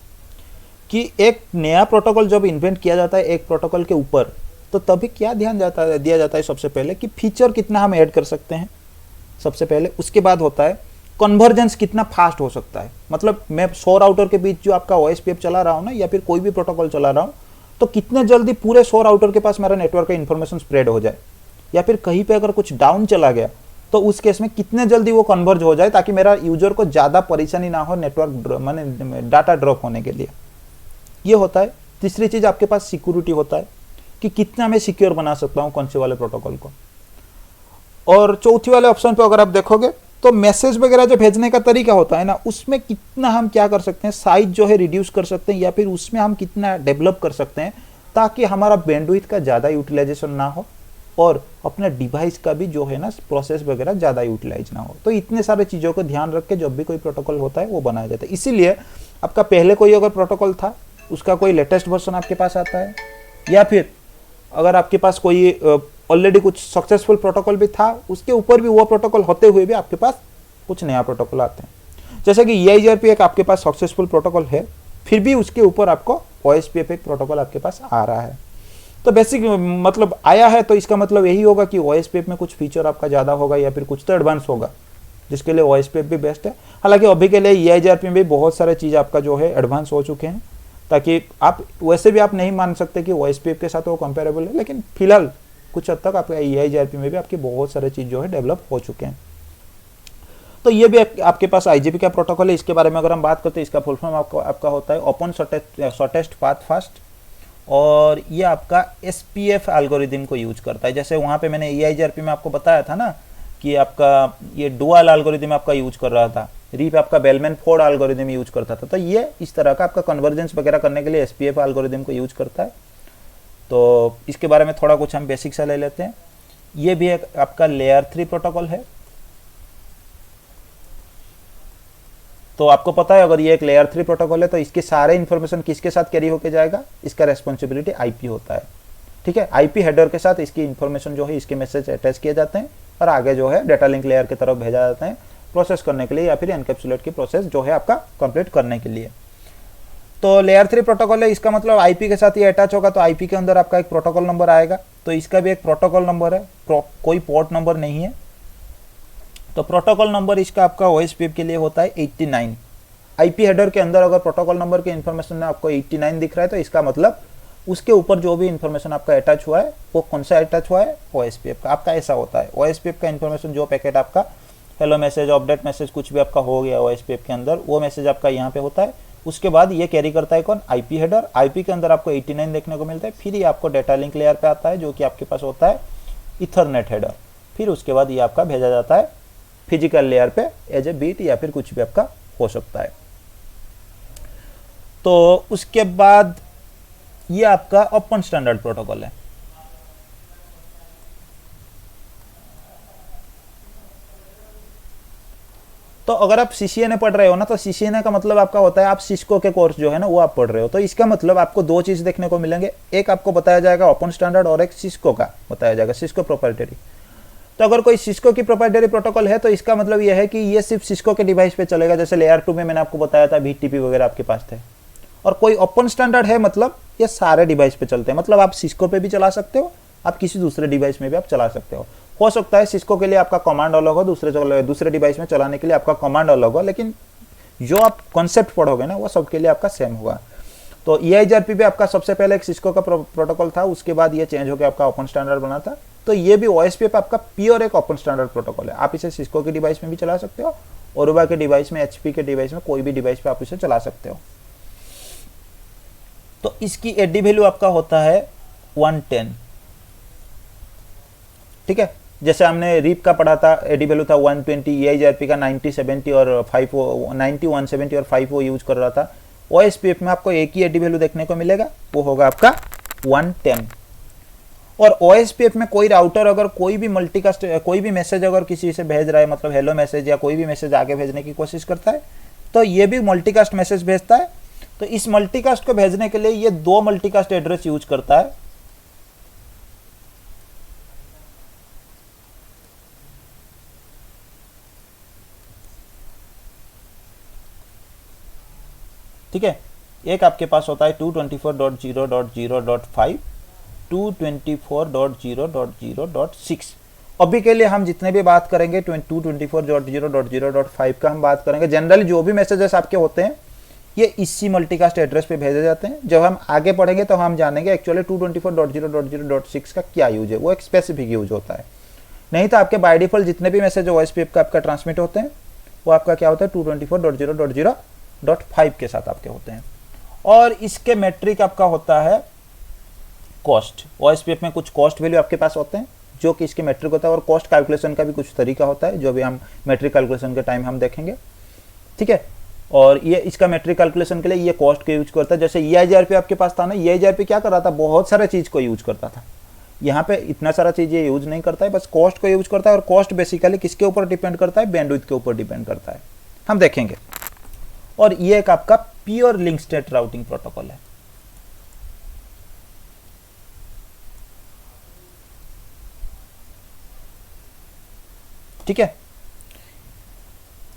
कि एक नया प्रोटोकॉल जब इन्वेंट किया जाता है एक प्रोटोकॉल के ऊपर, तो तभी क्या दिया जाता है सबसे पहले कि फीचर कितना हम ऐड कर सकते हैं सबसे पहले। उसके बाद होता है कन्वर्जेंस कितना फास्ट हो सकता है, मतलब मैं 100 राउटर के बीच जो आपका OSPF चला रहा हूँ ना, या फिर कोई भी प्रोटोकॉल चला रहा हूँ, तो कितने जल्दी पूरे 100 राउटर के पास मेरा नेटवर्क का इन्फॉर्मेशन स्प्रेड हो जाए, या फिर कहीं पे अगर कुछ डाउन चला गया तो उस केस में कितने जल्दी वो कन्वर्ज हो जाए, ताकि मेरा यूजर को ज़्यादा परेशानी ना हो नेटवर्क माने डाटा ड्रॉप होने के लिए। ये होता है। तीसरी चीज़ आपके पास सिक्योरिटी होता है कि कितना मैं सिक्योर बना सकता हूँ कौन से वाले प्रोटोकॉल को। और चौथी वाले ऑप्शन पे अगर आप देखोगे तो मैसेज वगैरह जो भेजने का तरीका होता है ना, उसमें कितना हम क्या कर सकते हैं, साइज जो है रिड्यूस कर सकते हैं, या फिर उसमें हम कितना डेवलप कर सकते हैं ताकि हमारा बैंडविड्थ का ज़्यादा यूटिलाइजेशन ना हो और अपने डिवाइस का भी जो है ना प्रोसेस वगैरह ज़्यादा यूटिलाइज ना हो। तो इतने सारे चीज़ों को ध्यान रख के जब भी कोई प्रोटोकॉल होता है वो बनाया जाता है। इसीलिए आपका पहले कोई अगर प्रोटोकॉल था उसका कोई लेटेस्ट वर्जन आपके पास आता है, या फिर अगर आपके पास कोई ऑलरेडी कुछ सक्सेसफुल प्रोटोकॉल भी था, उसके ऊपर भी वो प्रोटोकॉल होते हुए भी आपके पास कुछ नया प्रोटोकॉल आते हैं। जैसे कि EIGRP एक आपके पास सक्सेसफुल प्रोटोकॉल है, फिर भी उसके ऊपर आपको OSPF एक प्रोटोकॉल आपके पास आ रहा है। तो बेसिक मतलब आया है, तो इसका मतलब यही होगा कि OSPF में कुछ फीचर आपका ज़्यादा होगा या फिर कुछ तो एडवांस होगा, जिसके लिए OSPF भी बेस्ट है। हालांकि अभी के लिए EIGRP में भी बहुत सारे चीज़ आपका जो है एडवांस हो चुके हैं, ताकि आप वैसे भी आप नहीं मान सकते कि OSPF के साथ वो कंपेरेबल है, लेकिन फिलहाल कुछ हद तक आपका EIGRP में भी आपकी बहुत सारे चीज़ जो है डेवलप हो चुके हैं। तो ये भी आपके पास IGP का प्रोटोकॉल है। इसके बारे में अगर हम बात करते हैं, इसका फुल फॉर्म आपका होता है ओपन शॉर्टेस्ट पाथ फास्ट, और ये आपका SPF एल्गोरिदम को यूज करता है। जैसे वहाँ पे मैंने EIGRP में आपको बताया था ना कि आपका ये डुअल एल्गोरिदम आपका यूज कर रहा था, रीप आपका बेलमैन फोर्ड एल्गोरिदम यूज करता था, तो ये इस तरह का आपका कन्वर्जेंस वगैरह करने के लिए SPF एल्गोरिदम को यूज करता है। तो इसके बारे में थोड़ा कुछ हम बेसिक सा ले लेते हैं। ये भी एक आपका लेयर 3 प्रोटोकॉल है। तो आपको पता है अगर ये एक लेयर 3 प्रोटोकॉल है तो इसके सारे इन्फॉर्मेशन किसके साथ कैरी होके जाएगा, इसका रेस्पॉन्सिबिलिटी IP होता है। ठीक है, IP हेडर के साथ इसकी इन्फॉर्मेशन जो है, इसके मैसेज अटैच किए जाते हैं और आगे जो है डेटा लिंक लेयर की तरफ भेजा जाता है प्रोसेस करने के लिए, या फिर एनकैप्सुलेट की प्रोसेस जो है आपका कंप्लीट करने के लिए। तो लेयर 3 प्रोटोकॉल है, इसका मतलब IP के साथ ये अटैच होगा, तो IP के अंदर आपका एक प्रोटोकॉल नंबर आएगा। तो इसका भी एक प्रोटोकॉल नंबर है, कोई पोर्ट नंबर नहीं है। तो प्रोटोकॉल नंबर इसका आपका OSPF के लिए होता है 89। IP हेडर के अंदर अगर प्रोटोकॉल नंबर के इन्फॉर्मेशन में आपको 89 दिख रहा है, तो इसका मतलब उसके ऊपर जो भी इन्फॉर्मेशन आपका अटैच हुआ है वो कौन सा अटैच हुआ है, OSPF का। आपका ऐसा होता है, OSPF का इन्फॉर्मेशन जो पैकेट आपका हेलो मैसेज, अपडेट मैसेज कुछ भी आपका हो गया OSPF के अंदर, वो मैसेज आपका यहाँ पे होता है। उसके बाद ये कैरी करता है कौन, IP हेडर। IP के अंदर आपको 89 देखने को मिलता है। फिर ये आपको डेटा लिंक लेयर पे आता है जो कि आपके पास होता है इथरनेट हेडर। फिर उसके बाद ये आपका भेजा जाता है फिजिकल लेयर पे एज ए बीट, या फिर कुछ भी आपका हो सकता है। तो उसके बाद ये आपका ओपन स्टैंडर्ड प्रोटोकॉल है। तो अगर आप CCNA पढ़ रहे हो ना, तो CCNA का मतलब आपका होता है आप सिस्को के कोर्स जो है ना वो आप पढ़ रहे हो। तो इसका मतलब आपको दो चीज देखने को मिलेंगे, एक आपको बताया जाएगा ओपन स्टैंडर्ड और एक सिस्को का बताया जाएगा, सिस्को प्रोप्राइटरी। तो अगर कोई सिस्को की प्रोप्राइटरी प्रोटोकॉल है तो इसका मतलब यह है कि ये सिर्फ सिस्को के डिवाइस पे चलेगा, जैसे लेयर 2 में मैंने आपको बताया था BTP वगैरह आपके पास थे। और कोई ओपन स्टैंडर्ड है मतलब ये सारे डिवाइस पे चलते हैं, मतलब आप सिस्को पे भी चला सकते हो, आप किसी दूसरे डिवाइस में भी आप चला सकते हो सकता है सिस्को के लिए आपका कमांड अलग हो, दूसरे डिवाइस में चलाने के लिए आपका कमांड अलग हो, लेकिन जो आप कॉन्सेप्ट पढ़ोगे ना वो सबके लिए आपका सेम होगा। तो EIGRP पे आपका सबसे पहले एक सिस्को का प्रोटोकॉल था, उसके बाद ये चेंज होकर आपका ओपन स्टैंडर्ड बना था। तो ये भी OSPF पे आपका प्योर एक ओपन स्टैंडर्ड प्रोटोकॉल है। आप इसे सिस्को के डिवाइस में भी चला सकते हो, ओरुबा के डिवाइस में, HP के डिवाइस में, कोई भी डिवाइस पे आप इसे चला सकते हो। तो इसकी AD वैल्यू आपका होता है 110, ठीक है। जैसे हमने रीप का पढ़ा था, AD वैल्यू था 120, EIGRP का 90, 70 और 90, 170 और 50 यूज कर रहा था। OSPF में आपको एक ही AD वैल्यू देखने को मिलेगा, वो होगा आपका 110। और OSPF में कोई राउटर अगर कोई भी मल्टीकास्ट, कोई भी मैसेज अगर किसी से भेज रहा है, मतलब हेलो मैसेज या कोई भी मैसेज आगे भेजने की कोशिश करता है, तो ये भी मल्टीकास्ट मैसेज भेजता है। तो इस मल्टीकास्ट को भेजने के लिए ये 2 मल्टीकास्ट एड्रेस यूज करता है। ठीक है, एक आपके पास होता है 224.0.0.5, 224.0.0.6। अभी के लिए हम जितने भी बात करेंगे 224.0.0.5 का हम बात करेंगे। जनरली जो भी मैसेजेस आपके होते हैं ये इसी मल्टीकास्ट एड्रेस पे भेजे जाते हैं। जब हम आगे पढ़ेंगे तो हम जानेंगे एक्चुअली 224.0.0.6 का क्या यूज है, वो एक स्पेसिफिक यूज होता है। नहीं तो आपके बाय डिफॉल्ट जितने भी मैसेज OSPF का आपका ट्रांसमिट होते हैं वो आपका क्या होता है 224.0.0.5 के साथ आपके होते हैं। और इसके मेट्रिक आपका होता है कॉस्ट। OSPF में कुछ कॉस्ट वैल्यू आपके पास होते हैं जो कि इसके मेट्रिक होता है, और कॉस्ट कैलकुलेशन का भी कुछ तरीका होता है जो भी हम मेट्रिक कैलकुलेशन के टाइम हम देखेंगे, ठीक है। और ये इसका मेट्रिक कैलकुलेशन के लिए ये कॉस्ट को यूज करता है। जैसे EIGRP आपके पास था ना, EIGRP क्या कर रहा था, बहुत सारे चीज को यूज करता था। यहाँ पे इतना सारा चीज ये यूज नहीं करता है, बस कॉस्ट को यूज करता है। और कॉस्ट बेसिकली किसके ऊपर डिपेंड करता है, बैंडविड्थ के ऊपर डिपेंड करता है, हम देखेंगे। और ये एक आपका pure link state routing protocol है। ठीक है,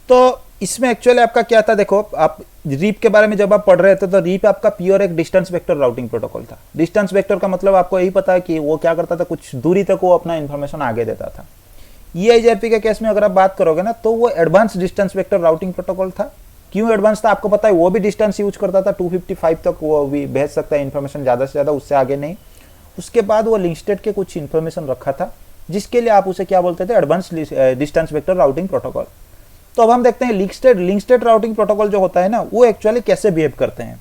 तो इसमें एक्चुअली आपका क्या था, देखो आप रीप के बारे में जब आप पढ़ रहे थे तो रीप आपका प्योर एक डिस्टेंस वेक्टर राउटिंग प्रोटोकॉल था। डिस्टेंस वेक्टर का मतलब आपको यही पता है कि वो क्या करता था, कुछ दूरी तक वो अपना इंफॉर्मेशन आगे देता था। EIGRP के केस में अगर आप बात करोगे ना तो वो advance distance vector routing protocol था। क्यों एडवांस था आपको पता है, वो भी डिस्टेंस यूज करता था, 255 तक वो भी भेज सकता है इन्फॉर्मेशन, ज्यादा से ज्यादा, उससे आगे नहीं। उसके बाद वो लिंक स्टेट के कुछ इन्फॉर्मेशन रखा था जिसके लिए आप उसे क्या बोलते थे, advance distance vector routing protocol. तो अब हम देखते हैं लिंक स्टेट राउटिंग प्रोटोकॉल जो होता है ना वो एक्चुअली कैसे बिहेव करते हैं।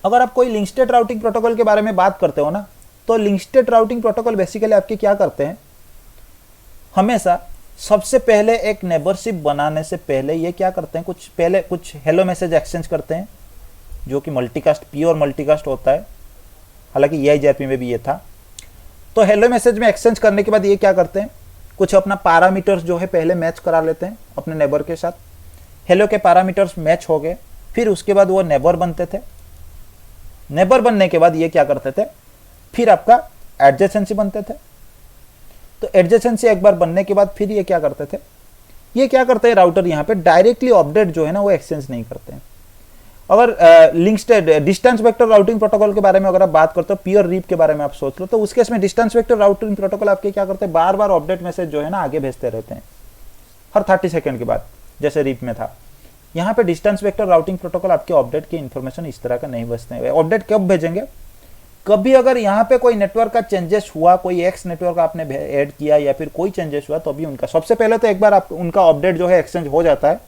अगर आप कोई लिंक स्टेट राउटिंग प्रोटोकॉल के बारे में बात करते हो ना, तो link state routing protocol basically आपके क्या करते हैं, हमेशा सबसे पहले एक नेबरशिप बनाने से पहले ये क्या करते हैं, कुछ हेलो मैसेज एक्सचेंज करते हैं जो कि मल्टीकास्ट, प्योर मल्टीकास्ट होता है। हालांकि EIGRP में भी ये था। तो हेलो मैसेज में एक्सचेंज करने के बाद ये क्या करते हैं, कुछ अपना पैरामीटर्स जो है पहले मैच करा लेते हैं अपने नेबर के साथ। हेलो के पैरामीटर्स मैच हो गए, फिर उसके बाद वो नेबर बनते थे। नेबर बनने के बाद ये क्या करते थे, फिर आपका एडजेसेंसी बनते थे। तो एडजेसेंसी एक बार बनने के बाद फिर ये क्या करते थे, ये क्या करते हैं राउटर यहाँ पे डायरेक्टली अपडेट जो है ना वो एक्सचेंज नहीं करते हैं। अगर link state distance vector routing protocol के बारे में अगर आप बात करते हो, प्योर रीप के बारे में आप सोच लो, तो उस केस में डिस्टेंस वेक्टर राउटिंग प्रोटोकॉल आपके क्या करते हैं, बार बार अपडेट मैसेज जो है ना आगे भेजते रहते हैं हर 30 सेकंड के बाद, जैसे रीप में था। यहाँ पे डिस्टेंस वेक्टर राउटिंग प्रोटोकॉल आपके अपडेट की इंफॉर्मेशन इस तरह का नहीं भेजते हैं। अपडेट कब भेजेंगे, कभी अगर यहाँ पे कोई नेटवर्क का चेंजेस हुआ, कोई एक्स नेटवर्क आपने ऐड किया या फिर कोई चेंजेस हुआ, तो अभी उनका सबसे पहले तो एक बार आप उनका अपडेट जो है एक्सचेंज हो जाता है,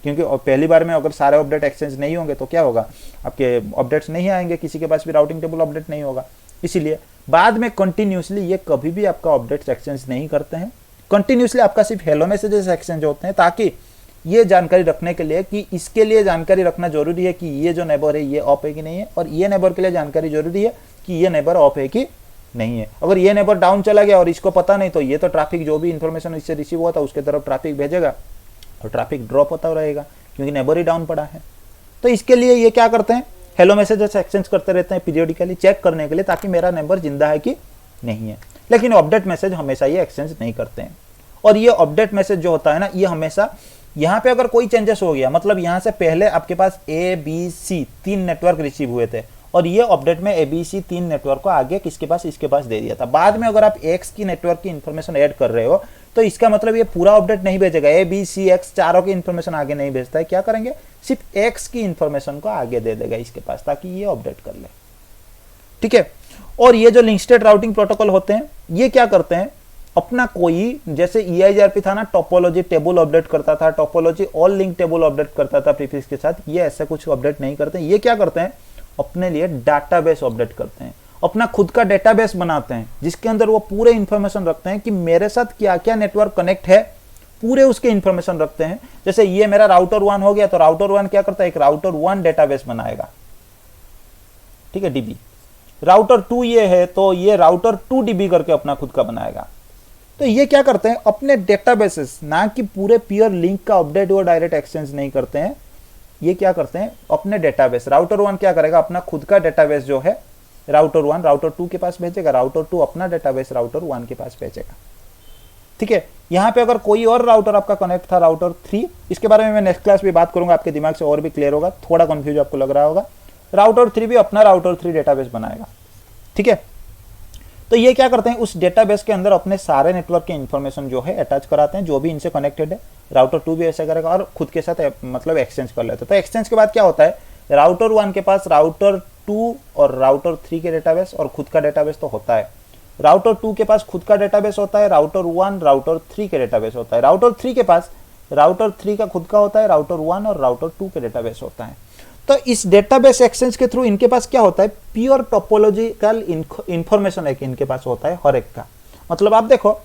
क्योंकि पहली बार में अगर सारे अपडेट एक्सचेंज नहीं होंगे तो क्या होगा, आपके अपडेट्स नहीं आएंगे, किसी के पास भी राउटिंग टेबल अपडेट नहीं होगा। इसीलिए बाद में कंटिन्यूसली ये कभी भी आपका अपडेट्स एक्सचेंज नहीं करते हैं। कंटिन्यूसली आपका सिर्फ हेलो मैसेजेस एक्सचेंज होते हैं, ताकि ये जानकारी रखने के लिए कि इसके लिए जानकारी रखना जरूरी है कि ये जो नेबर है ये ऑफ है कि नहीं है, और ये नेबर के लिए जानकारी जरूरी है कि ये नेबर ऑफ है कि नहीं है। अगर ये नेबर डाउन चला गया और इसको पता नहीं, तो ये तो ट्रैफिक जो भी इंफॉर्मेशन इससे रिसीव हुआ था उसके तरफ ट्रैफिक भेजेगा और ट्रैफिक ड्रॉप होता रहेगा, क्योंकि नेबर ही डाउन पड़ा है। तो इसके लिए ये क्या करते हैं, हेलो मैसेजेस एक्सचेंज करते रहते हैं पीरियडिकली चेक करने के लिए ताकि मेरा नंबर जिंदा है कि नहीं है। लेकिन अपडेट मैसेज हमेशा ये एक्सचेंज नहीं करते हैं। और ये अपडेट मैसेज जो होता है ना, ये हमेशा यहाँ पे अगर कोई चेंजेस हो गया, मतलब यहाँ से पहले आपके पास ABC 3 नेटवर्क रिसीव हुए थे और ये अपडेट में ABC 3 नेटवर्क को आगे किसके पास, इसके पास दे दिया था। बाद में अगर आप X की नेटवर्क की इंफॉर्मेशन ऐड कर रहे हो तो इसका मतलब ये पूरा अपडेट नहीं भेजेगा, ABC X चारों की इंफॉर्मेशन आगे नहीं भेजता है। क्या करेंगे, सिर्फ X की इंफॉर्मेशन को आगे दे देगा इसके पास ताकि ये अपडेट कर ले। ठीक है। और ये जो लिंक स्टेट राउटिंग प्रोटोकॉल होते हैं ये क्या करते हैं, अपना कोई जैसे EIGRP था ना, टोपोलॉजी टेबल अपडेट करता था, topology all link table update करता था प्रीफिक्स के साथ, ये ऐसा कुछ अपडेट नहीं करते। ये क्या करते हैं, अपने लिए डाटाबेस अपडेट करते हैं, अपना खुद का डेटाबेस बनाते हैं जिसके अंदर वो पूरे इंफॉर्मेशन रखते हैं कि मेरे साथ क्या क्या नेटवर्क कनेक्ट है, पूरे उसके इंफॉर्मेशन रखते हैं। जैसे ये मेरा राउटर 1 हो गया तो राउटर 1 क्या करता है, एक राउटर 1 डेटाबेस बनाएगा, ठीक है, DB। राउटर 2 ये है तो ये राउटर 2 DB करके अपना खुद का बनाएगा। तो ये क्या करते हैं, अपने डेटाबेसेस, ना कि पूरे प्योर लिंक का अपडेट वो डायरेक्ट एक्सचेंज नहीं करते हैं, ये क्या करते हैं, अपने डेटाबेस, राउटर 1 क्या करेगा, अपना खुद का डेटाबेस जो है राउटर 1 राउटर 2 के पास भेजेगा, राउटर 2 अपना डेटाबेस राउटर 1 के पास भेजेगा। ठीक है। यहाँ पे अगर कोई और राउटर आपका कनेक्ट था राउटर 3, इसके बारे में मैं नेक्स्ट क्लास में बात करूंगा, आपके दिमाग से और भी क्लियर होगा, थोड़ा कंफ्यूज आपको लग रहा होगा। राउटर 3 भी अपना राउटर 3 डेटाबेस बनाएगा। ठीक है। तो ये क्या करते हैं, उस डेटाबेस के अंदर अपने सारे नेटवर्क के इंफॉर्मेशन जो है अटैच कराते हैं, जो भी इनसे कनेक्टेड है। राउटर 2 भी ऐसा करेगा और खुद के साथ मतलब एक्सचेंज कर लेते हैं। तो एक्सचेंज के बाद क्या होता है, राउटर 1 के पास राउटर 2 और राउटर 3 के डेटाबेस और खुद का डेटाबेस तो होता है। राउटर 2 के पास खुद का डेटाबेस होता है, राउटर 1 राउटर 3 के डेटाबेस होता है। राउटर 3 के पास राउटर 3 का खुद का होता है, राउटर 1 और राउटर 2 के डेटाबेस होता है। तो इस डेटाबेस एक्सचेंज के थ्रू इनके पास क्या होता है, प्योर टोपोलॉजिकल इंफॉर्मेशन एक इनके पास होता है हर एक का। मतलब आप देखो,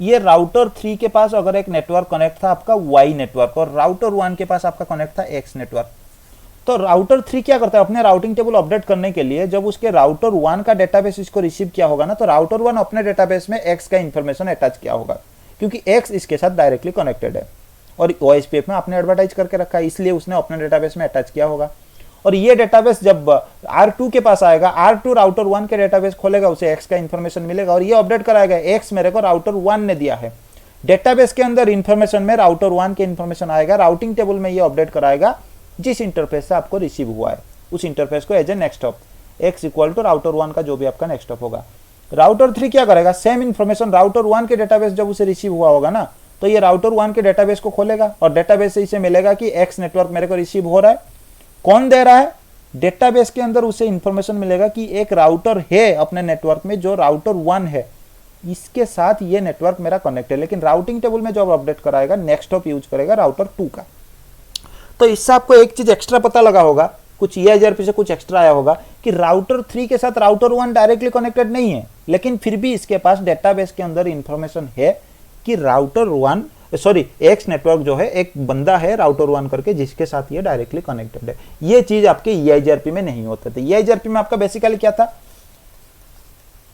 ये राउटर 3 के पास अगर एक नेटवर्क कनेक्ट था आपका Y नेटवर्क और राउटर 1 के पास आपका कनेक्ट था X नेटवर्क, तो राउटर 3 क्या करता है, अपने राउटिंग टेबल अपडेट करने के लिए जब उसके राउटर 1 का डेटाबेस इसको रिसीव किया होगा ना, तो राउटर 1 अपने डेटाबेस में X का इंफॉर्मेशन अटैच किया होगा क्योंकि X इसके साथ डायरेक्टली कनेक्टेड है और OSPF में आपने एडवर्टाइज करके रखा है, इसलिए उसने अपने डेटाबेस में अटैच किया होगा। और ये डेटाबेस जब R2 के पास आएगा, R2 राउटर 1 के डेटाबेस खोलेगा, उसे X का इंफॉर्मेशन मिलेगा और ये अपडेट कराएगा, X मेरे को राउटर 1 ने दिया है। डेटाबेस के अंदर इंफॉर्मेशन में राउटर 1 के इंफॉर्मेशन आएगा, राउटिंग टेबल में ये अपडेट कराएगा जिस इंटरफेस से आपको रिसीव हुआ है, उस इंटरफेस को as a next hop, X equal to router 1 का जो भी आपका नेक्स्ट हॉप होगा। राउटर 3 क्या करेगा, सेम इंफॉर्मेशन राउटर 1 के डेटाबेस जब उसे रिसीव हुआ होगा ना, तो ये राउटर 1 के डेटाबेस को खोलेगा और डेटाबेस से इसे मिलेगा कि X नेटवर्क मेरे को रिसीव हो रहा है। कौन दे रहा है, डेटाबेस के अंदर उसे इंफॉर्मेशन मिलेगा कि एक राउटर है अपने नेटवर्क में जो राउटर 1 है, इसके साथ ये नेटवर्क मेरा कनेक्ट है। लेकिन राउटिंग टेबल में जब अपडेट कराएगा, नेक्स्ट हॉप यूज करेगा राउटर 2 का। तो इससे आपको एक चीज एक्स्ट्रा पता लगा होगा, कुछ EIGRP से कुछ एक्स्ट्रा आया होगा कि राउटर 3 के साथ राउटर 1 डायरेक्टली कनेक्टेड नहीं है, लेकिन फिर भी इसके पास डेटाबेस के अंदर इंफॉर्मेशन है कि राउटर 1 X नेटवर्क जो है एक बंदा है राउटर 1 करके जिसके साथ ये डायरेक्टली कनेक्टेड है। ये चीज आपके EIGRP में नहीं होता था। EIGRP में आपका बेसिकली क्या था,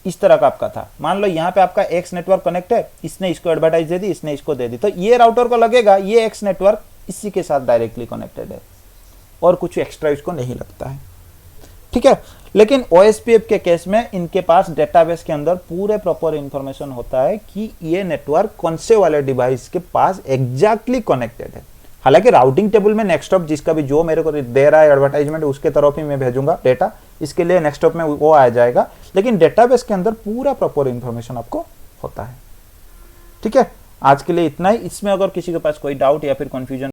इस तरह का आपका था, मान लो यहाँ पे आपका X नेटवर्क कनेक्ट है, इसने इसको एडवर्टाइज दे दी, इसने इसको दे दी, तो ये राउटर को लगेगा ये X नेटवर्क इसी के साथ डायरेक्टली कनेक्टेड है और कुछ एक्स्ट्रा इसको नहीं लगता है। ठीक है। लेकिन OSPF के केस में इनके पास डेटाबेस के अंदर पूरे प्रॉपर इंफॉर्मेशन होता है कि ये नेटवर्क कौन से वाले डिवाइस के पास एग्जैक्टली कनेक्टेड है। हालांकि राउटिंग टेबल में नेक्स्ट हॉप जिसका भी जो मेरे को दे रहा है एडवर्टाइजमेंट, उसके तरफ ही मैं भेजूंगा डेटा, इसके लिए नेक्स्ट हॉप में वो आ जाएगा, लेकिन डेटाबेस के अंदर पूरा प्रॉपर इंफॉर्मेशन आपको होता है। ठीक है। आज के लिए इतना ही। इसमें अगर किसी के पास कोई डाउट या फिर कंफ्यूजन